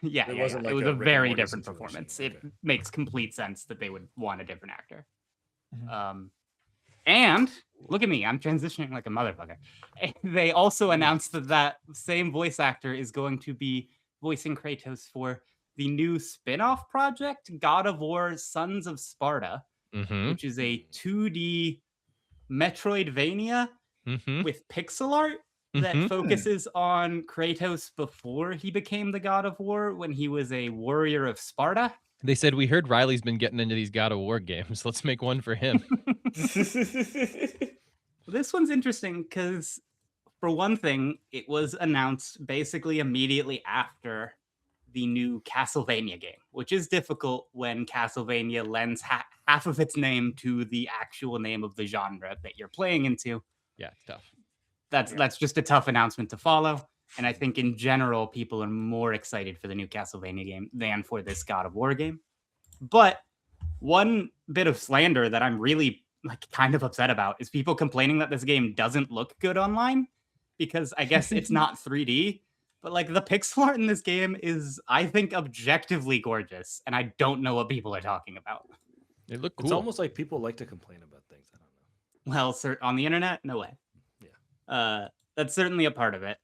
Yeah, It yeah, wasn't yeah. like It was a a Rick and very Morty different situation. performance. Okay. It makes complete sense that they would want a different actor. Mhm. And look at me, I'm transitioning like a motherfucker. They also announced that that same voice actor is going to be voicing Kratos for the new spin-off project, God of War Sons of Sparta, Mm-hmm. which is a 2D Metroidvania Mm-hmm. with pixel art that Mhm. focuses on Kratos before he became the God of War, when he was a warrior of Sparta. They said, "We heard Riley's been getting into these God of War games. Let's make one for him." This one's interesting because, for one thing, it was announced basically immediately after the new Castlevania game, which is difficult when Castlevania lends half of its name to the actual name of the genre that you're playing into. Yeah, it's tough. That's just a tough announcement to follow. And I think in general, people are more excited for the new Castlevania game than for this God of War game. But One bit of slander that I'm really like kind of upset about is people complaining that this game doesn't look good online because I guess it's not 3D. But like the pixel art in this game is, I think, objectively gorgeous, and I don't know what people are talking about. They look It's cool. almost like people like to complain about things. I don't know. Well, sir, on the internet, no way. Yeah. That's certainly a part of it.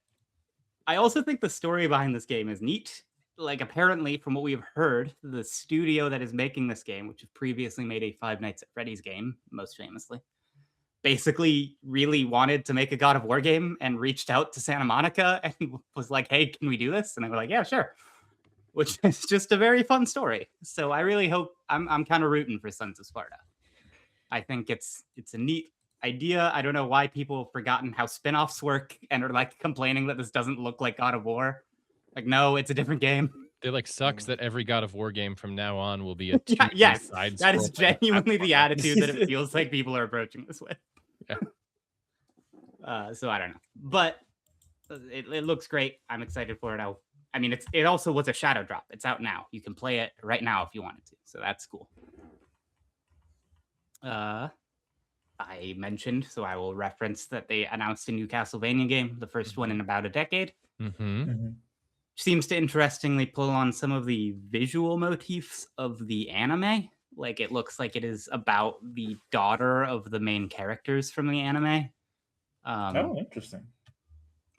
I also think the story behind this game is neat. Like, apparently, from what we've heard, the studio that is making this game, which have previously made a Five Nights at Freddy's game, most famously, basically really wanted to make a God of War game and reached out to Santa Monica and was like, "Hey, can we do this?" And they were like, "Yeah, sure." Which is just a very fun story. So I really hope I'm kind of rooting for Sons of Sparta. I think it's a neat idea. I don't know why people have forgotten how spin-offs work and are like complaining that this doesn't look like God of War. Like, no, it's a different game. It like sucks that every God of War game from now on will be a Yeah, yes, side that is scrolling genuinely the platformer. attitude that it feels like people are approaching this with. Yeah. So I don't know, but it looks great. I'm excited for it. I mean, it also was a shadow drop. It's out now. You can play it right now if you wanted to. So that's cool. I mentioned, so I will reference that they announced a new Castlevania game, the first one in about a decade. Mm-hmm. Seems to interestingly pull on some of the visual motifs of the anime. Like, it looks like it is about the daughter of the main characters from the anime. Oh, interesting.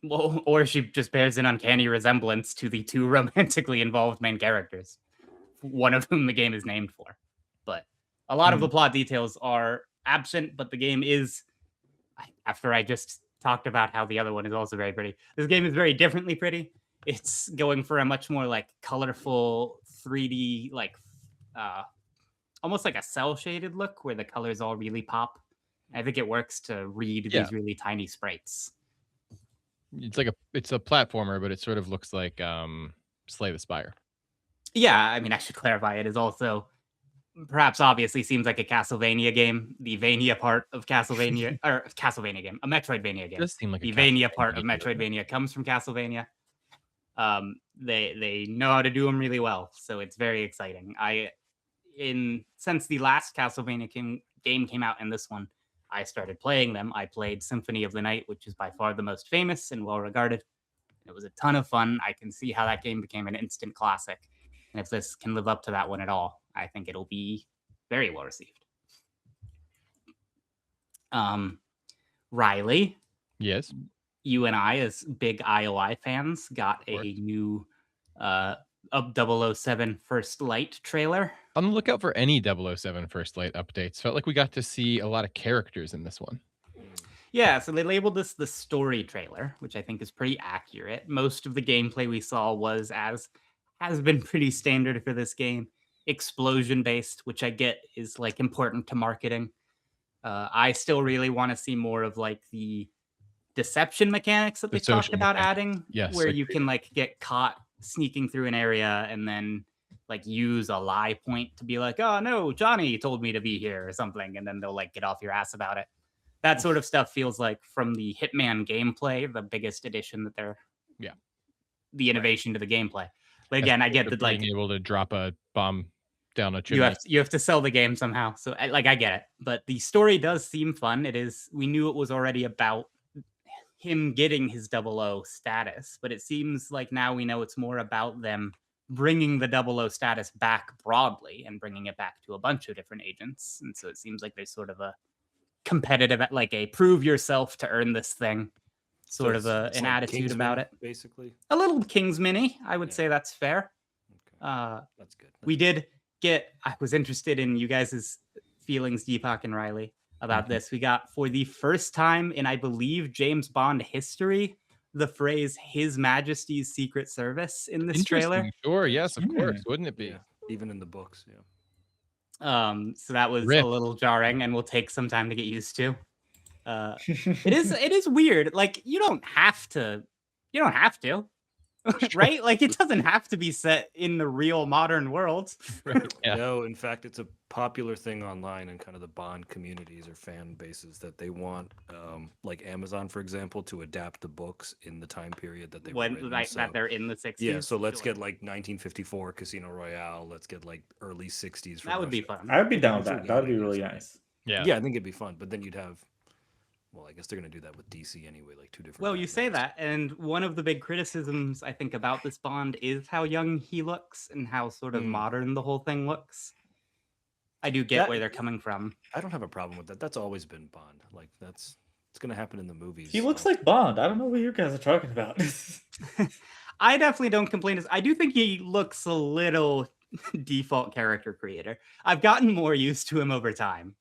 Well, or she just bears an uncanny resemblance to the two romantically involved main characters, one of whom the game is named for. But a lot of the plot details are absent, but the game is, after I just talked about how the other one is also very pretty, this game is very differently pretty. It's going for a much more like colorful 3D, like almost like a cell shaded look where the colors all really pop. I think it works to read these really tiny sprites. It's a platformer, but it sort of looks like Slay the Spire. Yeah, I mean, I should clarify, it is also perhaps obviously seems like a Castlevania game. The Vania part of Castlevania, or Castlevania game, a Metroidvania game. It does seem like the a Vania Castlevania, part of doesn't it? Metroidvania comes from Castlevania. They know how to do them really well, so it's very exciting. Since the last Castlevania game came out and this one, I started playing them. I played Symphony of the Night, which is by far the most famous and well regarded. It was a ton of fun. I can see how that game became an instant classic. And if this can live up to that one at all, I think it'll be very well received. Riley, Yes. you and I, as big IOI fans, got a new of 007 First Light trailer. On the lookout for any 007 First Light updates. Felt like we got to see a lot of characters in this one. Yeah, so they labeled this the story trailer, which I think is pretty accurate. Most of the gameplay we saw was, as has been pretty standard for this game, explosion based, which I get is like important to marketing. I still really want to see more of like the deception mechanics that they talked about adding, where you can like get caught sneaking through an area and then like use a lie point to be like, "Oh no, Johnny told me to be here," or something, and then they'll like get off your ass about it. That sort of stuff feels like, from the Hitman gameplay, the biggest addition that they're the innovation to the gameplay. But again, I get that like being able to drop a bomb down a chimney. You have to sell the game somehow. So I get it. But the story does seem fun. We knew it was already about him getting his 00 status, but it seems like now we know it's more about them bringing the 00 status back broadly and bringing it back to a bunch of different agents. And so it seems like there's sort of a competitive, like a prove yourself to earn this thing, sort of an like attitude Kingsman, about it. Basically, a little Kingsman-y, I would say that's fair. Okay. That's good. I was interested in you guys' feelings, Deepak and Riley, about this. We got, for the first time in, I believe, James Bond history, the phrase "His Majesty's Secret Service" in this trailer. Sure, yes, of course. Wouldn't it be? Yeah. Even in the books, yeah. So that was a little jarring, and will take some time to get used to. It is weird. Like, you don't have to. right? Like it doesn't have to be set in the real modern world. Right. Yeah. No, in fact, it's a popular thing online and kind of the Bond communities or fan bases that they want, like Amazon, for example, to adapt the books in the time period that they were When written. like So, that they're in the 60s. yeah, so let's Sure. get like 1954 Casino Royale. Let's get like early 60s for That would be Russia. fun. I would be down with Sure, that. That would be yeah, really so- nice. Yeah. Yeah, I think it'd be fun. But then you'd have, well, I guess they're gonna do that with DC anyway, like two different. Well, you say Batmans. that, and one of the big criticisms I think about this Bond is how young he looks and how sort of Hmm. modern the whole thing looks. I do get That- where they're coming from. I don't have a problem with that. That's always been Bond. Like it's gonna happen in the movies. He looks like Bond. I don't know what you guys are talking about. I definitely don't complain. I do think he looks a little default character creator. I've gotten more used to him over time.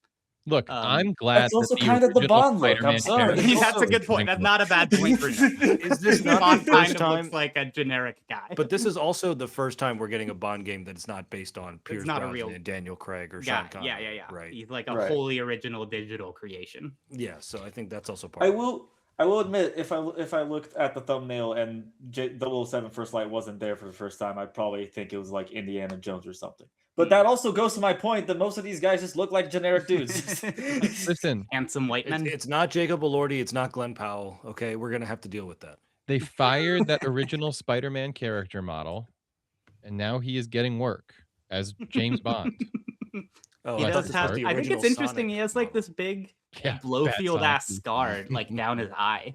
Look, Um, I'm glad That's also that kind of the original Bond look. I'm Spider-Man sorry. character That's a also- good point. That's not a bad point for now. Is this not Bond the kind first of time? looks like a generic guy. But this is also the first time we're getting a Bond game that's not based on Pierce not a Brosnan real and Daniel Craig or yeah, Sean Connery. yeah. Right. He's like a Right. wholly original digital creation. Yeah. So I think that's also part. I of it. will admit, if I looked at the thumbnail and 007 First Light wasn't there for the first time, I'd probably think it was like Indiana Jones or something. But that also goes to my point that most of these guys just look like generic dudes. Listen, Handsome white men. It's not Jacob Elordi. It's not Glenn Powell. Okay, we're gonna have to deal with that. they fired that original Spider-Man character model, and now he is getting work as James Bond. Oh, He I thought does this have. was the I think it's original interesting. Sonic He has like model. this big Yeah, Blowfield ass Sonic. scar like down his eye,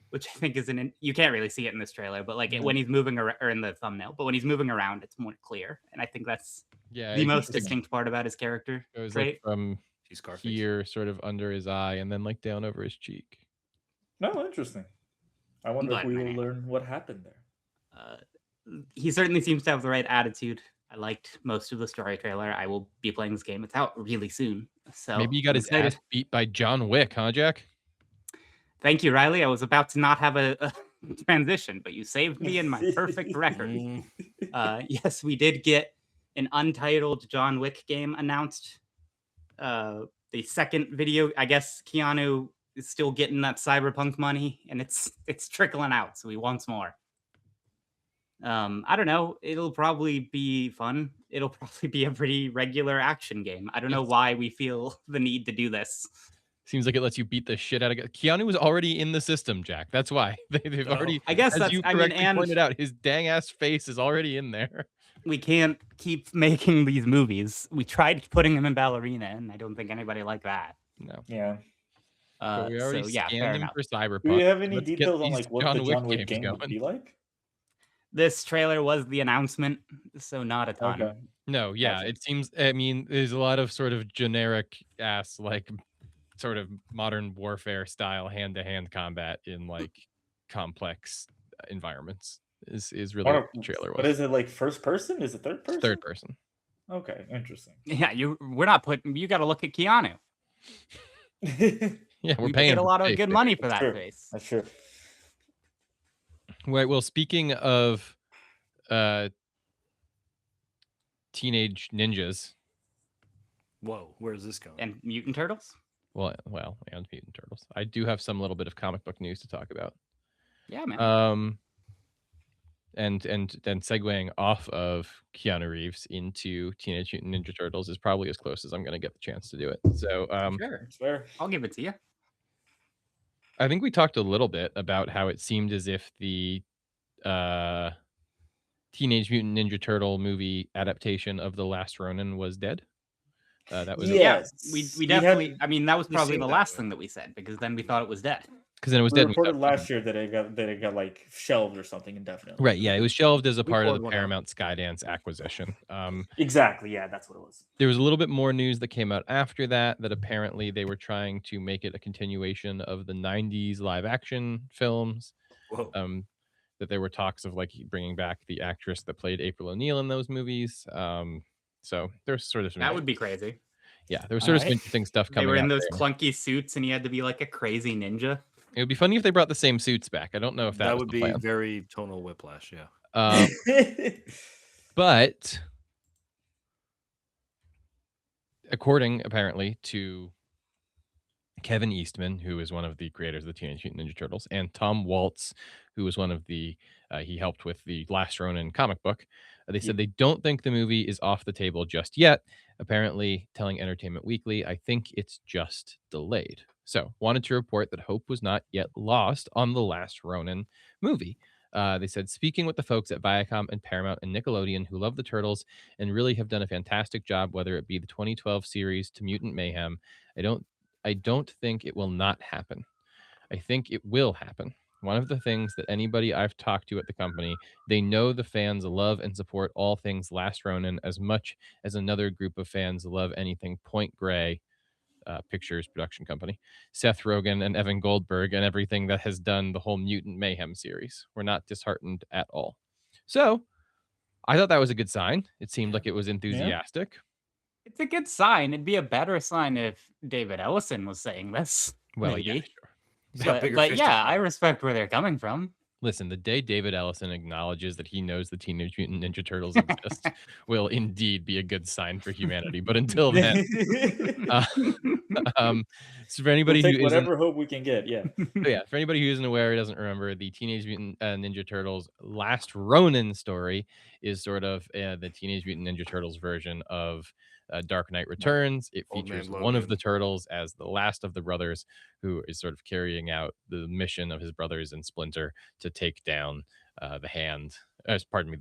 which I think is you can't really see it in this trailer, but like when he's moving around or in the thumbnail, but when he's moving around, it's more clear, and I think that's Yeah, the it most goes- distinct part about his character goes trait. like from He's Scarface. here, sort of under his eye, and then like down over his cheek. No, interesting. I wonder if But, we will man. learn what happened there. He certainly seems to have the right attitude. I liked most of the story trailer. I will be playing this game. It's out really soon, so Maybe he got I'm his excited. ass beat by John Wick, huh, Jack? Thank you, Riley. I was about to not have a transition, but you saved me in my perfect record. Mm, Yes, we did get an untitled John Wick game announced. The second video, I guess Keanu is still getting that cyberpunk money, and it's trickling out, so he wants more. I don't know. It'll probably be fun. It'll probably be a pretty regular action game. I don't know Yes. why we feel the need to do this. Seems like it lets you beat the shit out of Keanu was already in the system, Jack. That's why they've Oh. already. I guess As that's. you I mean, correctly and pointed out, his dang ass face is already in there. we can't keep making these movies. We tried putting them in Ballerina, and I don't think anybody liked that. No, Yeah. but we already So yeah, fair scanned him enough. for Cyberpunk. Do you have any Let's get details on these like what the John Wick games game would going. be like? This trailer was the announcement, so not a ton. Okay. No, yeah, Gotcha. it seems. I mean, there's a lot of sort of generic ass, like, sort of modern warfare style hand-to-hand combat in like complex environments. Is really what the trailer was. But is it like first person? Is it third person? Third person. Okay, interesting. Yeah, we're not putting. You got to look at Keanu. Yeah, we're We paying paid a for lot of face good there. money for that True. face. That's true. Right. Well, speaking of teenage ninjas, whoa, where's this going? And Mutant Turtles. and Mutant Turtles, I do have some little bit of comic book news to talk about. Yeah, man. And then segueing off of Keanu Reeves into Teenage Mutant Ninja Turtles is probably as close as I'm going to get the chance to do it. So Sure, It's fair. I'll give it to you. I think we talked a little bit about how it seemed as if the Teenage Mutant Ninja Turtle movie adaptation of The Last Ronin was dead. That was Yes. We definitely. had- I mean, that was we probably seen the that last way. thing that we said because then we thought it was dead. because then it was We dead. reported without- last year that it got like shelved or something indefinitely. Right. Yeah, it was shelved as a We part of poured the one out. Paramount Skydance acquisition. Exactly. Yeah, that's what it was. There was a little bit more news that came out after that apparently they were trying to make it a continuation of the 90s live action films. Whoa. That there were talks of like bringing back the actress that played April O'Neil in those movies. So there's sort of some, That would be crazy. yeah, there was sort of some Alright. interesting stuff They coming were in out those there. clunky suits, and he had to be like a crazy ninja. It would be funny if they brought the same suits back. I don't know if that, That was would the be plan. very tonal whiplash. Yeah. But according apparently to Kevin Eastman, who is one of the creators of the Teenage Mutant Ninja Turtles, and Tom Waltz, who was one of the He helped with the Last Ronin comic book. They said they don't think the movie is off the table just yet. Apparently, telling Entertainment Weekly, I think it's just delayed. So, wanted to report that hope was not yet lost on the Last Ronin movie. They said, speaking with the folks at Viacom and Paramount and Nickelodeon who love the Turtles and really have done a fantastic job, whether it be the 2012 series to Mutant Mayhem, I don't think it will not happen. I think it will happen. One of the things that anybody I've talked to at the company, they know the fans love and support all things Last Ronin as much as another group of fans love anything Point Grey Pictures production company, Seth Rogen and Evan Goldberg, and everything that has done the whole Mutant Mayhem series. We're not disheartened at all. So I thought that was a good sign. It seemed like it was enthusiastic. It's a good sign. It'd be a better sign if David Ellison was saying this. Well, maybe. yeah, sure. But yeah, I respect where they're coming from. Listen, the day David Ellison acknowledges that he knows the Teenage Mutant Ninja Turtles exist will indeed be a good sign for humanity. But until then, so for anybody we'll take who isn't, whatever hope we can get, for anybody who isn't aware, doesn't remember, the Teenage Mutant Ninja Turtles Last Ronin story is sort of the Teenage Mutant Ninja Turtles version of Dark Knight Returns. It Old Man features one of the Logan. turtles as the last of the brothers who is sort of carrying out the mission of his brothers and Splinter to take down the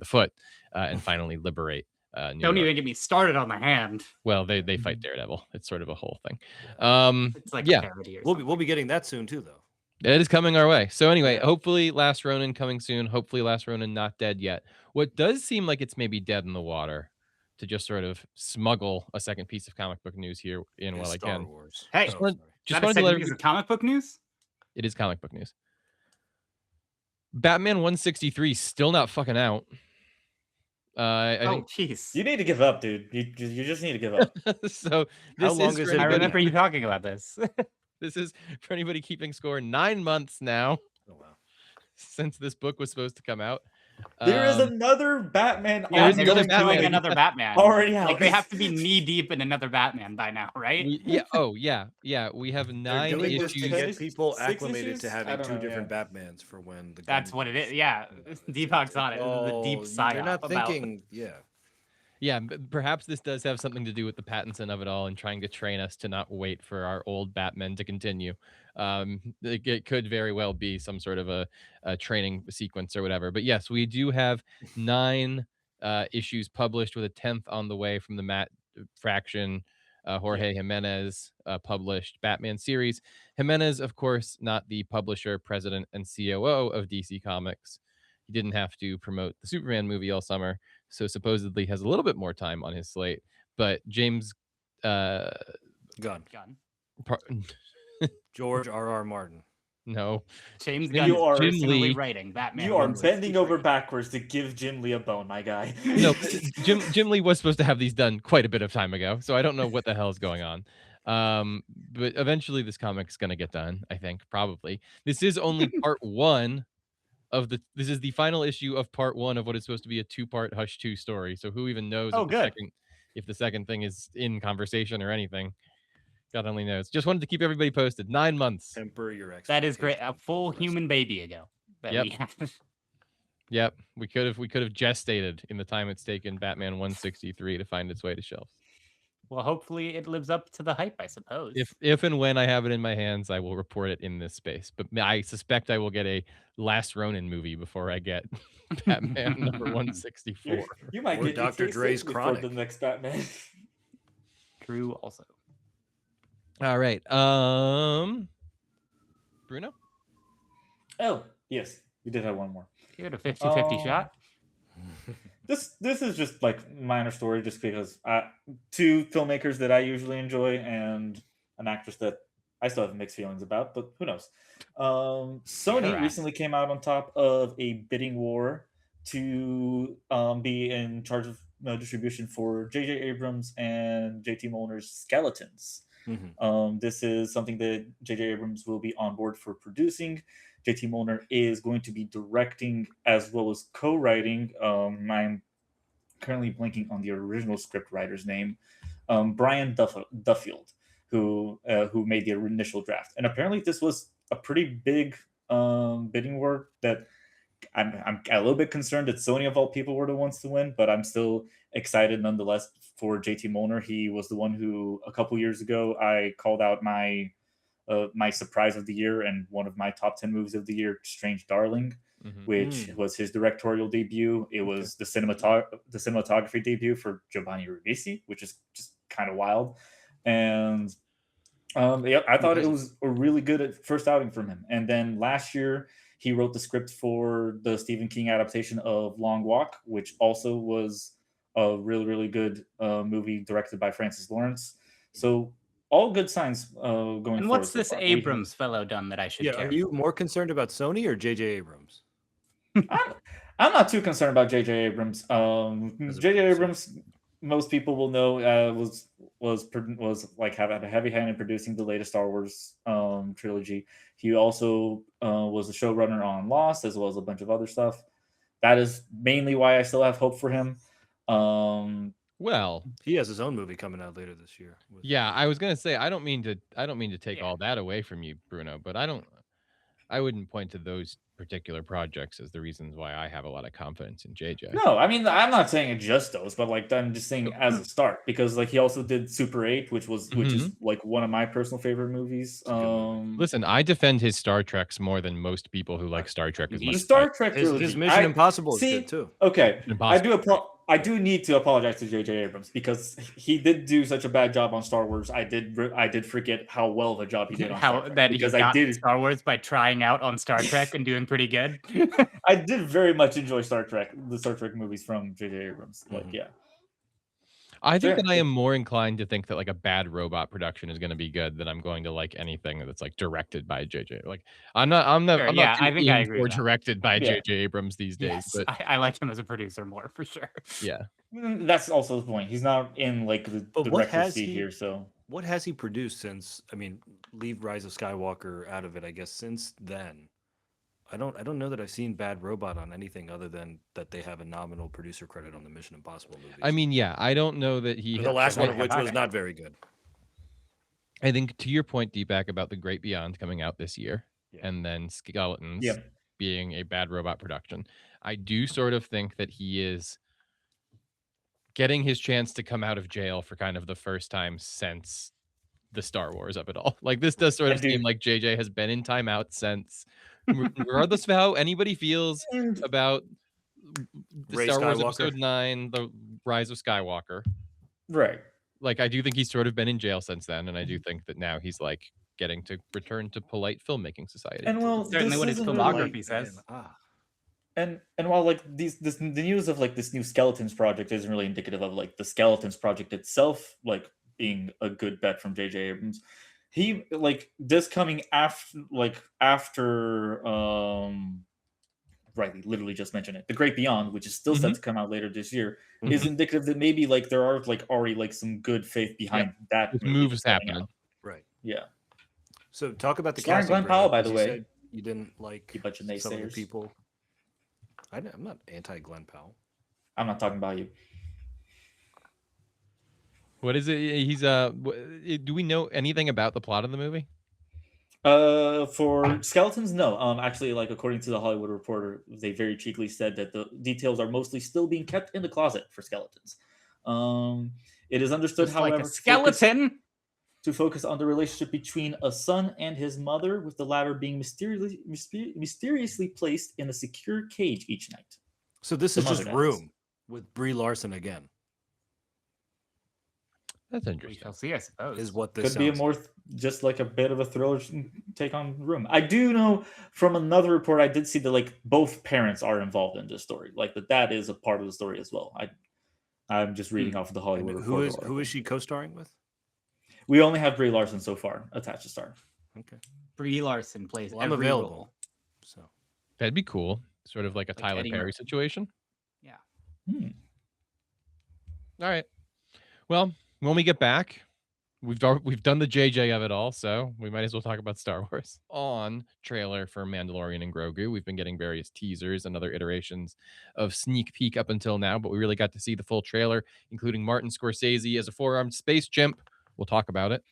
foot, and finally liberate New Don't York. even get me started on the hand. Well, they fight Daredevil. It's sort of a whole thing. It's like a parody or something. We'll be getting that soon too, though. It is coming our way. So anyway, hopefully Last Ronin coming soon. Hopefully Last Ronin not dead yet. What does seem like it's maybe dead in the water, to just sort of smuggle a second piece of comic book news here in while I Star can. Wars. Hey, Just is wanted that a to let second piece of comic book news? It is comic book news. Batman 163 still not fucking out. I think jeez. You need to give up, dude. You just need to give up. so. How This long is is for it I anybody. remember you talking about this. This is for anybody keeping score. 9 months now Oh, wow. since this book was supposed to come out. There is another Batman. Yeah, is they're another just doing Batman. another Batman. Already Like out. they have to be knee deep in another Batman by now, right? We have They're 9 doing this issues. to get people 6 acclimated issues? to I having don't two know, different Batmans for when the. That's gun what it is. is. Yeah, Deepak's on it. This is the deep psyop You're not about. thinking, Yeah, perhaps this does have something to do with the Pattinson of it all and trying to train us to not wait for our old Batman to continue. It could very well be some sort of a training sequence or whatever. But yes, we do have 9 issues published, with a 10th on the way from the Matt Fraction, Jorge Jimenez published Batman series. Jimenez, of course, not the publisher, president, and COO of DC Comics. He didn't have to promote the Superman movie all summer, so supposedly has a little bit more time on his slate. But James, Gun. par- George R.R. Martin. no, James You Gunn is are- personally Lee. writing Batman. You are 163. bending over backwards to give Jim Lee a bone, my guy. no. Jim Lee was supposed to have these done quite a bit of time ago, so I don't know what the hell is going on. But eventually this comic's gonna get done. I think probably this is only part 1 of the. This is the final issue of part 1 of what is supposed to be a 2-part Hush 2 story. So who even knows if the second thing is in conversation or anything? God only knows. Just wanted to keep everybody posted. 9 months. Temper your expectations. That is great. A full human baby ago. Yep. We have. Yep, we could have gestated in the time it's taken Batman 163 to find its way to shelves. Well, hopefully it lives up to the hype, I suppose. If and when I have it in my hands, I will report it in this space. But I suspect I will get a Last Ronin movie before I get Batman number 164. You might Or get Dr. DK Dre's before Chronic. the next Batman. True also. All right. Bruno? Oh, yes. We did have one more. You had a 50-50 shot. This is just like minor story, just because 2 filmmakers that I usually enjoy and an actress that I still have mixed feelings about, but who knows? Sony Correct. recently came out on top of a bidding war to be in charge of distribution for J.J. Abrams and J.T. Molner's Skeletons. This is something that J.J. Abrams will be on board for producing. J.T. Molner is going to be directing as well as co-writing. I'm currently blanking on the original script writer's name, Brian Duffield, who made the initial draft. And apparently this was a pretty big bidding war that I'm a little bit concerned that Sony of all people were the ones to win, but I'm still excited nonetheless for JT Molnar. He was the one who a couple years ago I called out my surprise of the year and one of my top 10 movies of the year, Strange Darling, which was his directorial debut. It was the cinematography debut for Giovanni Ribisi, which is just kind of wild. And yeah, I thought it was a really good first outing from him. And then last year, he wrote the script for the Stephen King adaptation of Long Walk, which also was a really, really good movie directed by Francis Lawrence. So all good signs going forward. And what's this so Abrams fellow done that I should care? Are you more concerned about Sony or J.J. Abrams? I'm not too concerned about J.J. Abrams. J.J. Abrams, most people will know, was like had a heavy hand in producing the latest Star Wars trilogy. He also was a showrunner on Lost, as well as a bunch of other stuff. That is mainly why I still have hope for him. Well, he has his own movie coming out later this year. Yeah, I was gonna say I don't mean to take all that away from you, Bruno, but I wouldn't point to those particular projects as the reasons why I have a lot of confidence in JJ. No, I mean I'm not saying just those, but like I'm just saying as a start, because like he also did Super 8, which is like one of my personal favorite movies. Listen, I defend his Star Treks more than most people who like Star Trek as much. The Star Trek trilogy, his Mission Impossible is good too. Okay, I do need to apologize to J.J. Abrams because he did do such a bad job on Star Wars. I did forget how well of a job he did on Star Trek. Because I did Star Wars by trying out on Star Trek and doing pretty good. I did very much enjoy the Star Trek movies from J.J. Abrams. Like, yeah. I think that I am more inclined to think that like a bad robot production is going to be good than I'm going to like anything that's like directed by JJ. Like I'm not I think I agree or with that. directed by JJ Abrams these days. Yes, But I like him as a producer more for sure. Yeah, that's also the point. He's not in like the director seat here. So what has he produced since? I mean, leave Rise of Skywalker out of it, I guess. Since then, I don't know that I've seen Bad Robot on anything other than that they have a nominal producer credit on the Mission Impossible movies. I mean, yeah, I don't know that he. The last one of which was not very good. I think to your point, Deepak, about The Great Beyond coming out this year, and then Skeletons being a Bad Robot production, I do sort of think that he is getting his chance to come out of jail for kind of the first time since the Star Wars of it all. Like this does sort of seem like JJ has been in timeout since, regardless of how anybody feels about the Star Wars Episode 9, The Rise of Skywalker. Right. Like I do think he's sort of been in jail since then, and I do think that now he's like getting to return to polite filmmaking society. And well, certainly what his filmography says. And while like the news of like this new Skeletons project isn't really indicative of like the Skeletons project itself like being a good bet from J.J. Abrams, he like this coming after right, we literally just mentioned it, The Great Beyond, which is still set to come out later this year, is indicative that maybe like there are like already like some good faith behind that moves happening. Right. Yeah. So talk about the casting. Glenn Powell, by the way. You didn't like some of the people. I'm not anti Glenn Powell. I'm not talking about you. What is it? He's do we know anything about the plot of the movie? For Skeletons, no. Actually, like according to the Hollywood Reporter, they very cheekily said that the details are mostly still being kept in the closet for Skeletons. It is understood, Just however, like a skeleton to focus on the relationship between a son and his mother, with the latter being mysteriously placed in a secure cage each night. So this is just Room with Brie Larson again. That's interesting. We shall see, I suppose. Is what this could be a more just like a bit of a thriller take on Room. I do know from another report I did see that like both parents are involved in this story, like that is a part of the story as well. I'm just reading off of the Hollywood Reporter. Who is she co-starring with? We only have Brie Larson so far attached to star. Okay. Brie Larson plays. I'm available. Role. So that'd be cool. Sort of like a Tyler Eddie Perry Murphy. situation. Yeah. All right. Well, when we get back, we've done the JJ of it all, so we might as well talk about Star Wars. On trailer for Mandalorian and Grogu, we've been getting various teasers and other iterations of sneak peek up until now, but we really got to see the full trailer, including Martin Scorsese as a four-armed space chimp. We'll talk about it.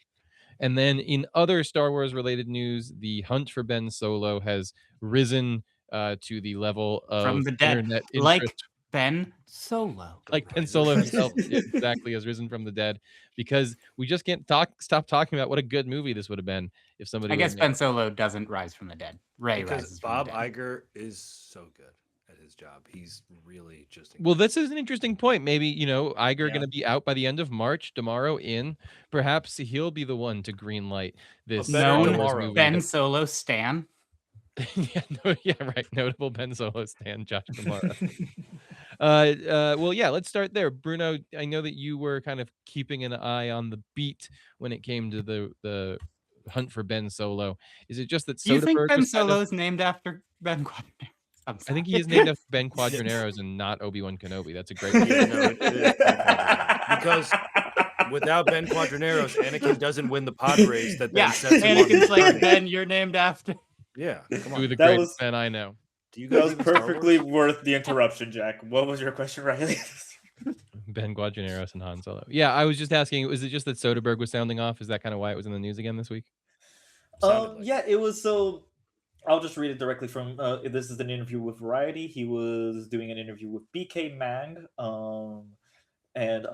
And then in other Star Wars related news, the hunt for Ben Solo has risen to the level From of the dead, internet like interest, Ben Solo. like Ben Rise of Solo the himself Dead. exactly has risen from the dead, because we just can't stop talking about what a good movie this would have been if somebody I would have guess made Ben it. Solo doesn't rise from the dead. Ray Because rises from the Bob dead. Iger is so good at his job. He's really just Well, incredible. this is an interesting point. Maybe, Iger Yeah. going to be out by the end of March, tomorrow in. Perhaps he'll be the one to green light this better Star Known Wars tomorrow. movie. Ben Solo stan. Yeah, right. Notable Ben Solo stan, Josh Kamara. Well, yeah, let's start there. Bruno, I know that you were kind of keeping an eye on the beat when it came to the hunt for Ben Solo. Is it just that Do you think Soderbergh Ben was kind of? Solo is named after Ben Quadinaros? I'm I think sorry. he is named after Ben Quadraneros and not Obi-Wan Kenobi. That's a great one. Yeah, no, it is Ben Quadraneros. Because without Ben Quadraneros, Anakin doesn't win the pod race that then Yeah, sets him on Anakin's his like, journey. Ben, you're named after. Yeah, come Two on. of the That greatest was- men I know. Do you That guys was even Star perfectly Wars? worth the interruption, Jack. What was your question, Riley? Ben Quadraneros and Han Solo. Yeah, I was just asking, was it just that Soderbergh was sounding off? Is that kind of why it was in the news again this week? Sounded like Yeah, it was so. I'll just read it directly from. This is an interview with Variety. He was doing an interview with BK Mang, and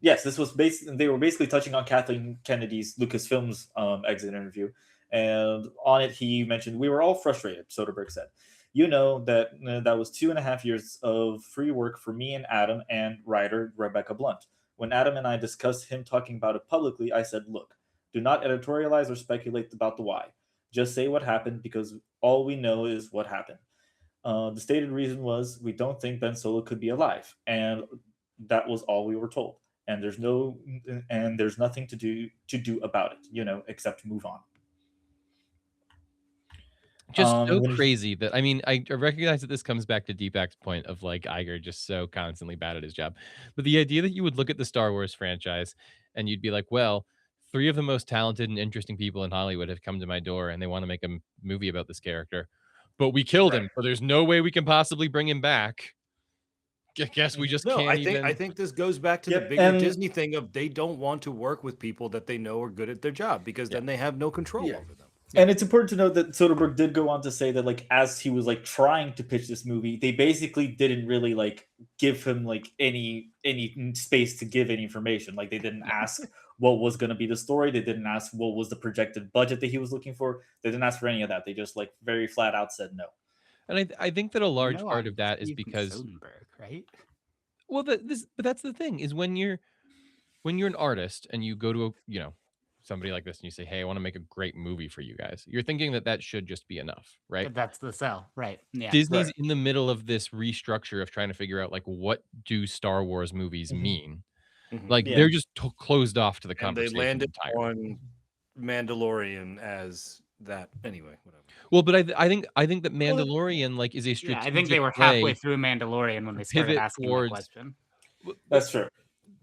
yes, this was basically they were basically touching on Kathleen Kennedy's Lucasfilms exit interview, and on it he mentioned we were all frustrated. Soderbergh said, "You know that that was 2.5 years of free work for me and Adam and writer Rebecca Blunt. When Adam and I discussed him talking about it publicly, I said, look, do not editorialize or speculate about the why. Just say what happened because all we know is what happened. The stated reason was we don't think Ben Solo could be alive, and that was all we were told. And there's nothing to do about it, except move on." Just so when he- crazy that I mean, I recognize that this comes back to Deepak's point of like Iger just so constantly bad at his job. But the idea that you would look at the Star Wars franchise and you'd be like, well, three of the most talented and interesting people in Hollywood have come to my door and they want to make a movie about this character. But we killed Right. him, so there's no way we can possibly bring him back. Guess we just no. can't I think even. this goes back to Yep, the bigger and- Disney thing of they don't want to work with people that they know are good at their job because then they have no control Yeah. over them. And it's important to note that Soderbergh did go on to say that, like, as he was like trying to pitch this movie, they basically didn't really like give him like any space to give any information. Like, they didn't ask what was going to be the story. They didn't ask what was the projected budget that he was looking for. They didn't ask for any of that. They just like very flat out said no. And I think that a large No, part I'm of that is Steven because Soderbergh, right? well, but that's the thing is when you're an artist and you go to somebody like this and you say, hey, I want to make a great movie for you guys, you're thinking that should just be enough, right? That's the sell, right? Yeah. Disney's Right. in the middle of this restructure of trying to figure out like what do Star Wars movies Mhm. mean. Mhm. Like Yeah. they're just closed off to the And they conversation landed entirely. on Mandalorian as that anyway. Whatever. Well, but I think that Mandalorian like is a Yeah, strategic I think they were way halfway through Mandalorian when they started pivot asking that towards- question. That's true.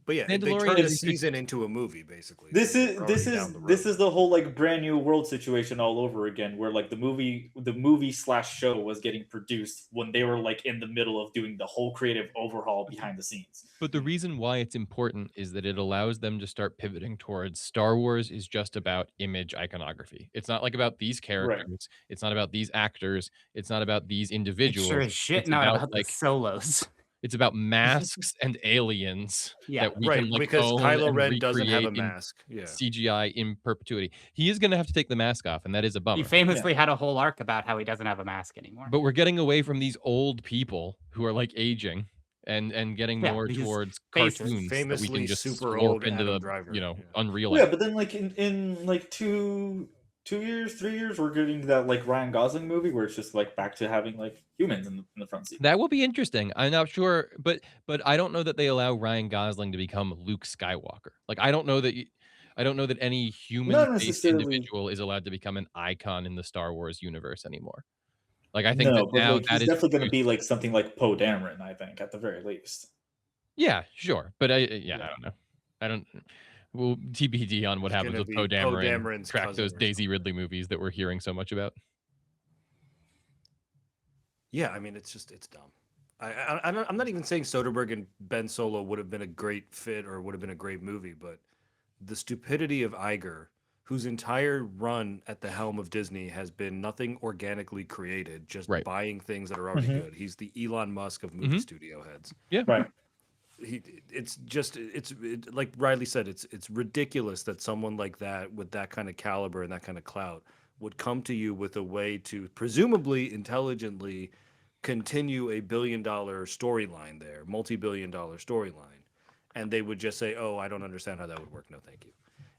But yeah, they Mandalorian turned a is a season into a movie basically. This so is they're this already is down the this road. is the whole like brand new world situation all over again, where like the movie/show was getting produced when they were like in the middle of doing the whole creative overhaul behind the scenes. But the reason why it's important is that it allows them to start pivoting towards Star Wars is just about image iconography. It's not like about these characters. It's not about these actors. It's not about these It individuals. sure as shit It's not about, about the like, solos. It's about masks and aliens Yeah. that we Right, can like because own Kylo and Ren doesn't have a recreate in mask. Yeah. CGI in perpetuity. He is going to have to take the mask off, and that is a He bummer. famously had a whole arc about how he doesn't have a mask anymore. But we're getting away from these old people who are like aging and getting Yeah, more these towards faces. cartoons that we Famously can just super slurp old into Adam the Driver, yeah. Unreal. Well, yeah, but then like in like 2 years, 3 years, we're getting that like Ryan Gosling movie where it's just like back to having like humans in the front seat. That will be interesting. I'm not sure, but I don't know that they allow Ryan Gosling to become Luke Skywalker. Like I don't know that any human-based necessarily. individual is allowed to become an icon in the Star Wars universe anymore. Like I think No, that but now like that he's is definitely going to used- be like something like Poe Dameron, I think, at the very least. Yeah, sure, but I Yeah. don't know. I don't. Well, TBD on what It's happens gonna with be Poe Poe Dameron. Dameron's Track cousin those or Daisy something. Ridley movies that we're hearing so much about. Yeah, I mean, it's dumb. I'm not even saying Soderbergh and Ben Solo would have been a great fit or would have been a great movie, but the stupidity of Iger whose entire run at the helm of Disney has been nothing organically created, just Right. buying things that are already Mhm. good. He's the Elon Musk of movie Mhm. studio heads. Yeah. Right. Like Riley said, it's ridiculous that someone like that with that kind of caliber and that kind of clout would come to you with a way to presumably intelligently continue a billion-dollar storyline there, multi-billion-dollar storyline, and they would just say, "Oh, I don't understand how that would work. No, thank you."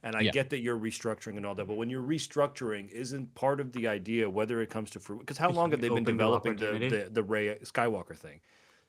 And I Yeah. get that you're restructuring and all that, but when you're restructuring, isn't part of the idea whether it comes to fruit? Because how long have they been Open to developing opportunity. the Rey Skywalker thing?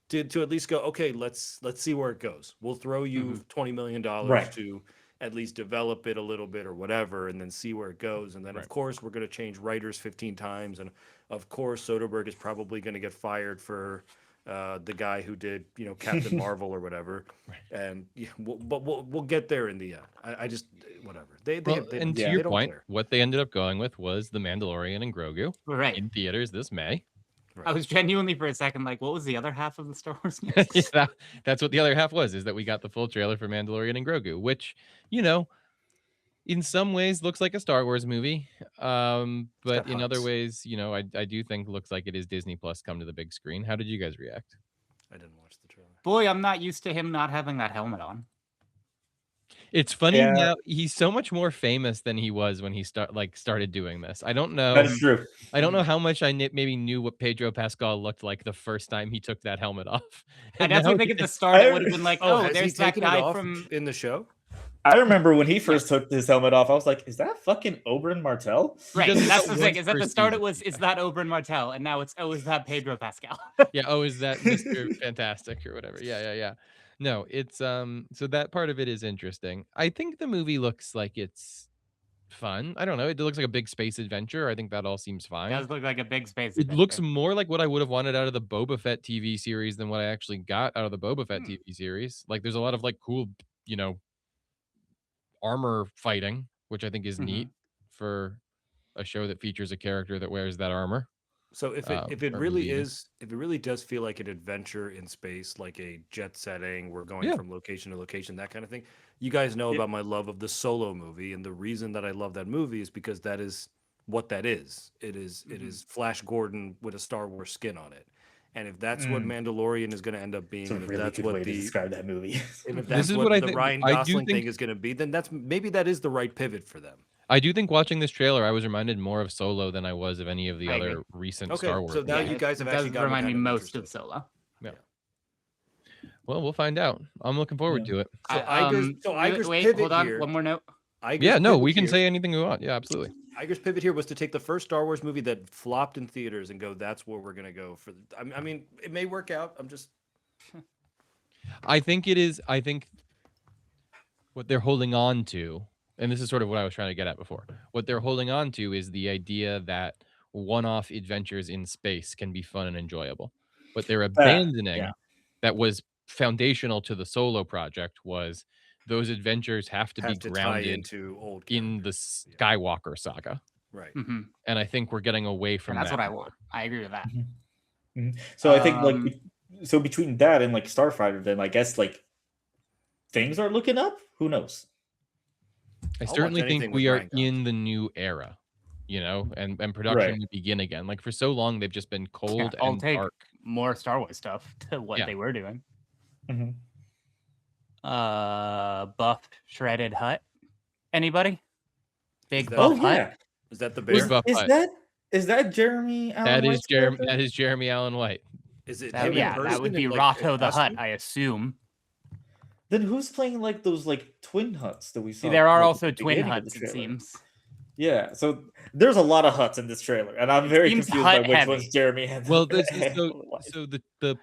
To at least go, okay, let's see where it goes. We'll throw you $20 million Right. to at least develop it a little bit or whatever, and then see where it goes. And then Right. of course we're going to change writers 15 times, and of course Soderbergh is probably going to get fired for the guy who did Captain Marvel or whatever. And yeah, we'll get there in the end. I just whatever Well, they and to Yeah. your don't point, care. what they ended up going with was The Mandalorian and Grogu Right. in theaters this May. I was genuinely for a second like, what was the other half of the Star Wars news? Yeah, that's what the other half was, is that we got the full trailer for Mandalorian and Grogu, which, in some ways looks like a Star Wars movie. But got in other huts. ways, I do think looks like it is Disney Plus come to the big screen. How did you guys react? I didn't watch the trailer. Boy, I'm not used to him not having that helmet on. It's funny Yeah. now he's so much more famous than he was when he started doing this. I don't know. That is true. I don't know how much maybe knew what Pedro Pascal looked like the first time he took that helmet off. I And now definitely think at the start it would have been like, Oh, oh, has he there's that taken it guy off from. in the show? I remember when he first took his helmet off, I was like, "Is that fucking Oberyn Martell?" Right, does it that's about the thing. once Is at per the start season. it was, is that Oberyn Martell, and now it's, oh, is that Pedro Pascal? Yeah. Oh, is that Mr. Fantastic or whatever? Yeah. No, it's so that part of it is interesting. I think the movie looks like it's fun. I don't know. It looks like a big space adventure. I think that all seems It fine. does look like a big space It looks adventure. more like what I would have wanted out of the Boba Fett TV series than what I actually got out of the Boba Fett Hmm. TV series. Like there's a lot of like cool, armor fighting, which I think is neat for a show that features a character that wears that armor. So if it Or really movie even. is, if it really does feel like an adventure in space, like a jet setting, we're going Yeah. from location to location, that kind of thing. You guys know Yeah. about my love of the Solo movie, and the reason that I love that movie is because that is what that is. It is Flash Gordon with a Star Wars skin on it. And if that's what Mm. Mandalorian is going to end up being, It's a and if really that's good what way to the describe that movie. and if This that's is what what I the think. Ryan I do Gosling think thing is going to be, then that's maybe that is the right pivot for them. I do think watching this trailer, I was reminded more of Solo than I was of any of the I other agree. recent Okay, Star Wars so now movies. you guys have it actually does gotten remind me kind of most of interested. Solo. Well, we'll find out. I'm looking forward Yeah. to it. So Iger's Wait, pivot hold on. here. One more note. Iger's Yeah, no, pivot we can here- say anything we want. Yeah, absolutely. Iger's pivot here was to take the first Star Wars movie that flopped in theaters and go, that's where we're going to go for. I mean, it may work out. I'm just. I think what they're holding on to, and this is sort of what I was trying to get at before, what they're holding on to is the idea that one-off adventures in space can be fun and enjoyable. What they're abandoning that was foundational to the Solo project was those adventures have to be Have to tie grounded into old in the characters. Yeah. Skywalker saga. Right. Hmm. And I think we're getting away from And that's that. what I want. I agree with that. Mhm. So I think Um, so between that and like Starfighter, then I guess like things are looking up. Who knows? I I'll watch certainly anything think with we are Ryan Gosling. in the new era, and production Right. will begin again. Like for so long, they've just been cold I'll and take dark. more Star Wars stuff to what Yeah. they were doing. Mhm. Buffed shredded hut. Anybody? Big that- buff Oh hut. yeah, Is that the Big bear? buff hut. Is that Jeremy Allen That is White's Jeremy. character? That is Jeremy Allen White. Is it That, him in yeah, that person would be in, like, Rato in the Hut, costume? I assume. Then who's playing like those like twin huts that we saw? There are like, also at the twin beginning of huts, the it trailer? seems. Yeah, so there's a lot of huts in this trailer, and I'm very seems confused by hut which heavy. one's Jeremy. And Well, this is and so White. so the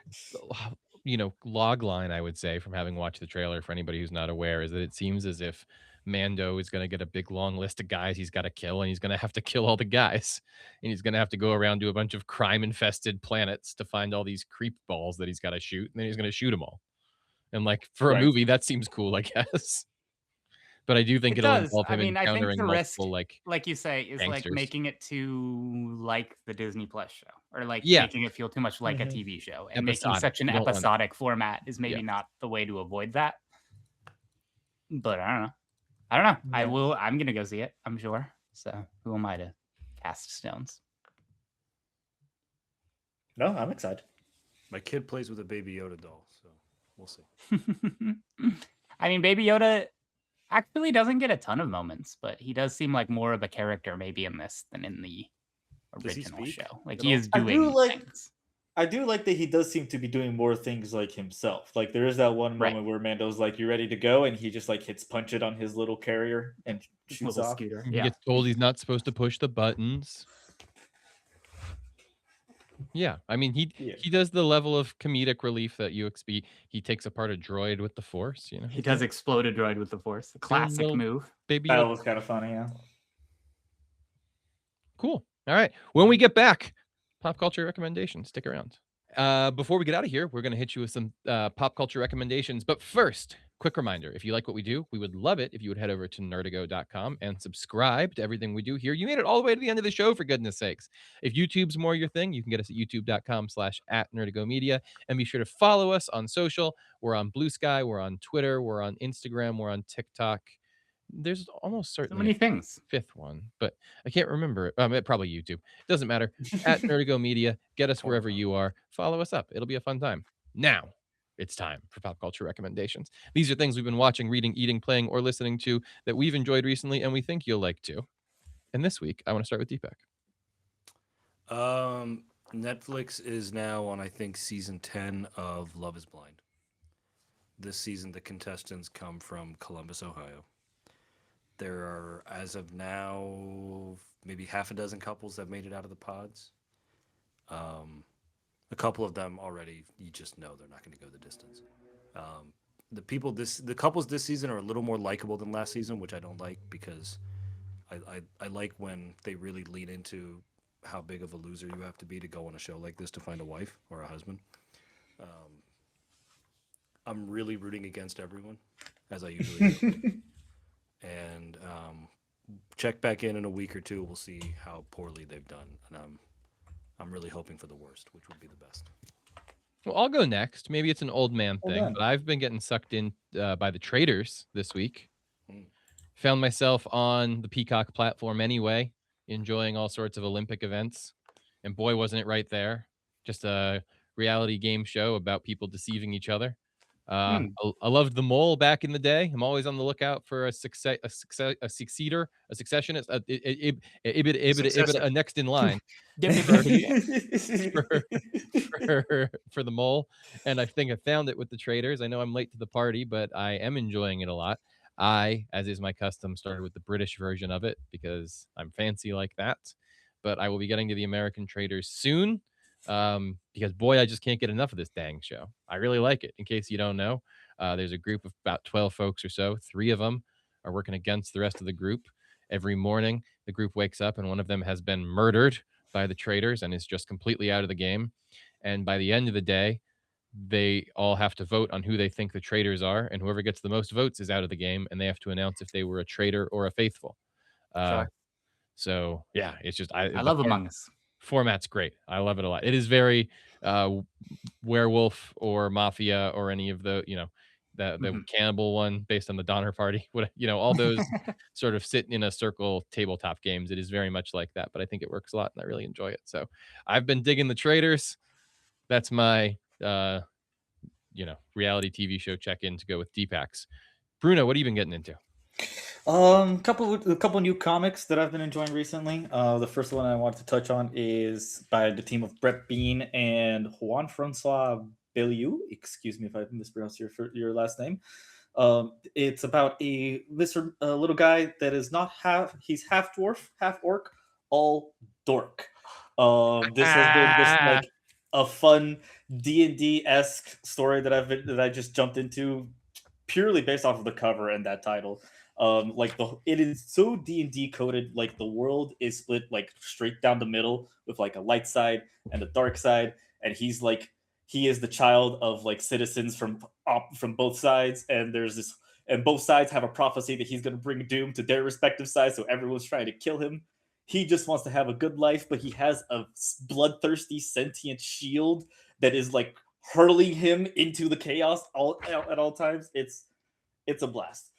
log line I would say from having watched the trailer for anybody who's not aware is that it seems as if Mando is going to get a big long list of guys he's got to kill, and he's going to have to kill all the guys, and he's going to have to go around to a bunch of crime infested planets to find all these creep balls that he's got to shoot, and then he's going to shoot them all. And like for a Right. movie, that seems cool, I guess. But I do think It it'll does. involve I him mean, I think encountering the risk, multiple like you say, is like gangsters. making it too like the Disney Plus show, or like Yeah. making it feel too much like a Mhm. TV show, and making Episodic. such an You don't want- episodic format is maybe Yeah. not the way to avoid that. But I don't know. I don't know. Yeah. I'm gonna go see it, I'm sure. So who am I to cast stones? No, I'm excited. My kid plays with a Baby Yoda doll, so we'll see. I mean, Baby Yoda actually doesn't get a ton of moments, but he does seem like more of a character maybe in this than in the Does he original speak show. Like at he all? is I do doing like things. I do like that he does seem to be doing more things like himself. Like there is that one Right. moment where Mando's like, "You ready to go?" and he just like hits punch it on his little carrier and shoots Little off. scooter. He Yeah. gets told he's not supposed to push the buttons. Yeah, I mean Yeah. he does the level of comedic relief that you expect. He takes apart a droid with the Force. You know, He does explode a droid with the Force. The doing classic little move. baby. That Yoda. was kind of funny, yeah. Cool. All right. When we get back, pop culture recommendations. Stick around. Before we get out of here, we're going to hit you with some pop culture recommendations. But first, quick reminder, if you like what we do, we would love it if you would head over to nerdigo.com and subscribe to everything we do here. You made it all the way to the end of the show, for goodness sakes. If YouTube's more your thing, you can get us at youtube.com/@nerdigomedia, and be sure to follow us on social. We're on Blue Sky, we're on Twitter, we're on Instagram, we're on TikTok. There's almost So certainly many a things. fifth one, but I can't remember it. Probably YouTube. Doesn't matter. At Nerdigo Media, get us wherever you are. Follow us up. It'll be a fun time. Now, it's time for pop culture recommendations. These are things we've been watching, reading, eating, playing, or listening to that we've enjoyed recently, and we think you'll like too. And this week, I want to start with Deepak. Netflix is now on, I think, season 10 of Love is Blind. This season, the contestants come from Columbus, Ohio. There are, as of now, maybe half a dozen couples that made it out of the pods. A couple of them already, you just know they're not going to go the distance. The couples this season are a little more likable than last season, which I don't like because I like when they really lean into how big of a loser you have to be to go on a show like this to find a wife or a husband. I'm really rooting against everyone, as I usually do. And check back in a week or two. We'll see how poorly they've done, and I'm really hoping for the worst, which would be the best. Well, I'll go next. Maybe it's an old man Well thing, done. but I've been getting sucked in by the traders this week. Mm. Found myself on the Peacock platform anyway, enjoying all sorts of Olympic events. And boy, wasn't it right there. Just a reality game show about people deceiving each other. I loved The Mole back in the day. I'm always on the lookout for a successionist, Successor. a next in line for The Mole. And I think I found it with the traders. I know I'm late to the party, but I am enjoying it a lot. I, as is my custom, started with the British version of it because I'm fancy like that. But I will be getting to the American traders soon because boy, I just can't get enough of this dang show. I really like it. In case you don't know, there's a group of about 12 folks or so. 3 of them are working against the rest of the group. Every morning, the group wakes up and one of them has been murdered by the traders and is just completely out of the game. And by the end of the day, they all have to vote on who they think the traitors are, and whoever gets the most votes is out of the game, and they have to announce if they were a traitor or a faithful. Sure. So yeah, it's just I love Among Us. format's great. I love it a lot. It is very werewolf or mafia or any of the the cannibal one based on the Donner Party. What all those sort of sit in a circle tabletop games. It is very much like that, but I think it works a lot, and I really enjoy it. So I've been digging the traders. That's my reality TV show check-in to go with Deepak's. Bruno, what have you been getting into? A couple new comics that I've been enjoying recently. The first one I want to touch on is by the team of Brett Bean and Juan Francois Belliou. Excuse me if I mispronounced your last name. It's about a little guy that is not he's half dwarf, half orc, all dork. This has been just like a fun D&D-esque story that I just jumped into purely based off of the cover and that title. It is so D&D coded. Like the world is split like straight down the middle with like a light side and a dark side, and he is the child of like citizens from both sides, and both sides have a prophecy that he's going to bring doom to their respective sides, so everyone's trying to kill him. He just wants to have a good life, but he has a bloodthirsty sentient shield that is like hurling him into the chaos at all times. It's a blast.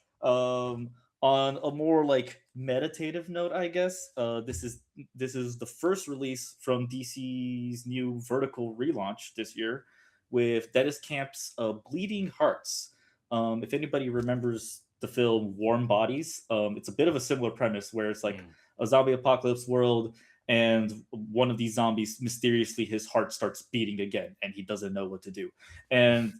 On a more like meditative note, I guess, this is the first release from DC's new Vertical relaunch this year with Dennis Camp's Bleeding Hearts. If anybody remembers the film Warm Bodies, it's a bit of a similar premise where it's like a zombie apocalypse world, and one of these zombies mysteriously his heart starts beating again, and he doesn't know what to do. And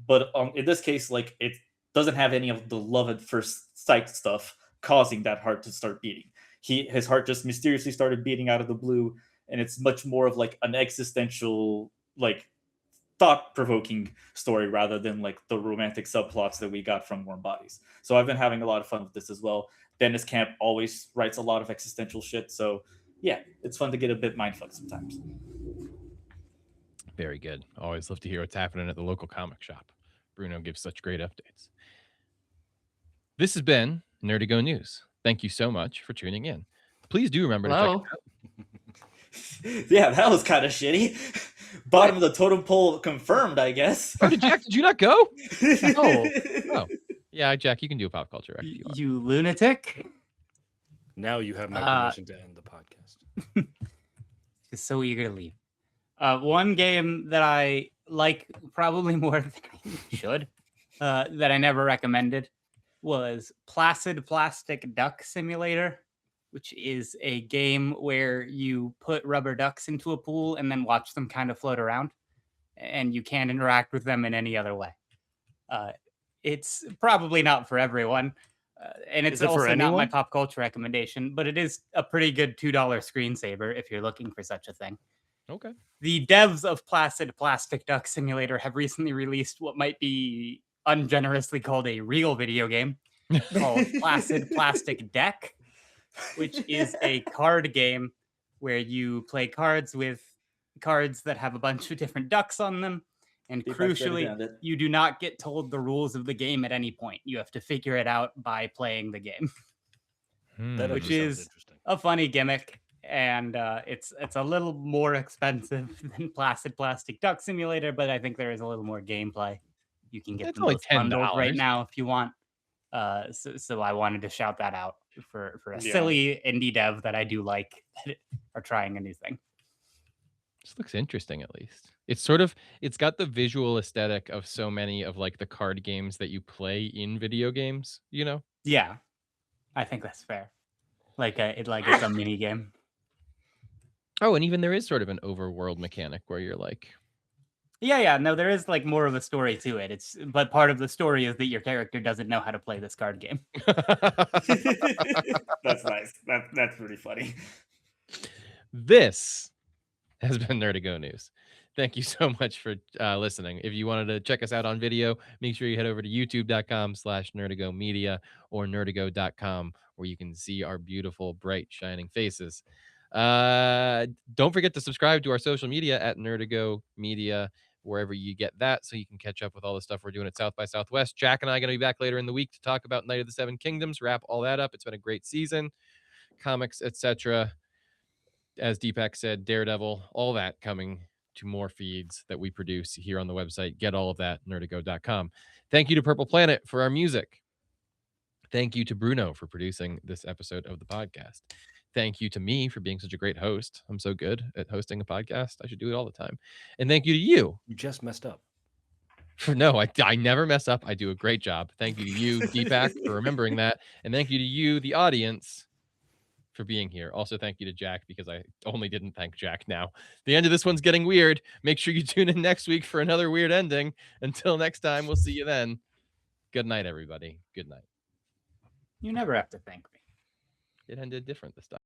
but in this case, like it doesn't have any of the love at first sight stuff causing that heart to start beating. His heart just mysteriously started beating out of the blue, and it's much more of like an existential, like thought-provoking story rather than like the romantic subplots that we got from Warm Bodies. So I've been having a lot of fun with this as well. Dennis Camp always writes a lot of existential shit, so yeah, it's fun to get a bit mindfuck sometimes. Very good. Always love to hear what's happening at the local comic shop. Bruno gives such great updates. This has been Nerdigo News. Thank you so much for tuning in. Please do remember to check Hello. us out. Yeah, that was kind of shitty. Bottom of the totem pole confirmed, I guess. Oh, Jack, did you not go? No. Oh, yeah, Jack, you can do a pop culture. If you want. You lunatic. Now you have my permission to end the podcast. Just so eager to leave. One game that I like probably more than I should, that I never recommended, was Placid Plastic Duck Simulator, which is a game where you put rubber ducks into a pool and then watch them kind of float around, and you can't interact with them in any other way. It's probably not for everyone, and it's Is it for also not my anyone? pop culture recommendation, but it is a pretty good $2 screensaver if you're looking for such a thing. Okay. The devs of Placid Plastic Duck Simulator have recently released what might be ungenerously called a real video game called Placid Plastic Deck, which is a card game where you play cards with cards that have a bunch of different ducks on them. And Deep X crucially, found it. you do not get told the rules of the game at any point. You have to figure it out by playing the game. That Which actually sounds is- interesting. A funny gimmick, and it's a little more expensive than Placid Plastic Duck Simulator, but I think there is a little more gameplay. You can get It's them only both bundled right $10. now if you want. So I wanted to shout that out for a Yeah. silly indie dev that I do like that are trying a new thing. This looks interesting, at least. It's got the visual aesthetic of so many of like the card games that you play in video games, you know? Yeah, I think that's fair. It's a mini game. Oh, and even there is sort of an overworld mechanic where you're like, Yeah. No, there is like more of a story to it. But part of the story is that your character doesn't know how to play this card game. That's nice. That's pretty funny. This has been Nerdigo News. Thank you so much for listening. If you wanted to check us out on video, make sure you head over to youtube.com/nerdigomedia or nerdigo.com, where you can see our beautiful, bright, shining faces. Don't forget to subscribe to our social media at Nerdigo Media, wherever you get that, so you can catch up with all the stuff we're doing at South by Southwest. Jack and I are going to be back later in the week to talk about Night of the Seven Kingdoms, wrap all that up. It's been a great season, comics, etc. As Deepak said, Daredevil, all that coming to more feeds that we produce here on the website. Get all of that, nerdigo.com. Thank you to Purple Planet for our music. Thank you to Bruno for producing this episode of the podcast. Thank you to me for being such a great host. I'm so good at hosting a podcast. I should do it all the time. And thank you to you. You just messed up. No, I never mess up. I do a great job. Thank you to you, Deepak, for remembering that. And thank you to you, the audience, for being here. Also, thank you to Jack, because I only didn't thank Jack now. The end of this one's getting weird. Make sure you tune in next week for another weird ending. Until next time, we'll see you then. Good night, everybody. Good night. You never have to thank me. It ended different this time.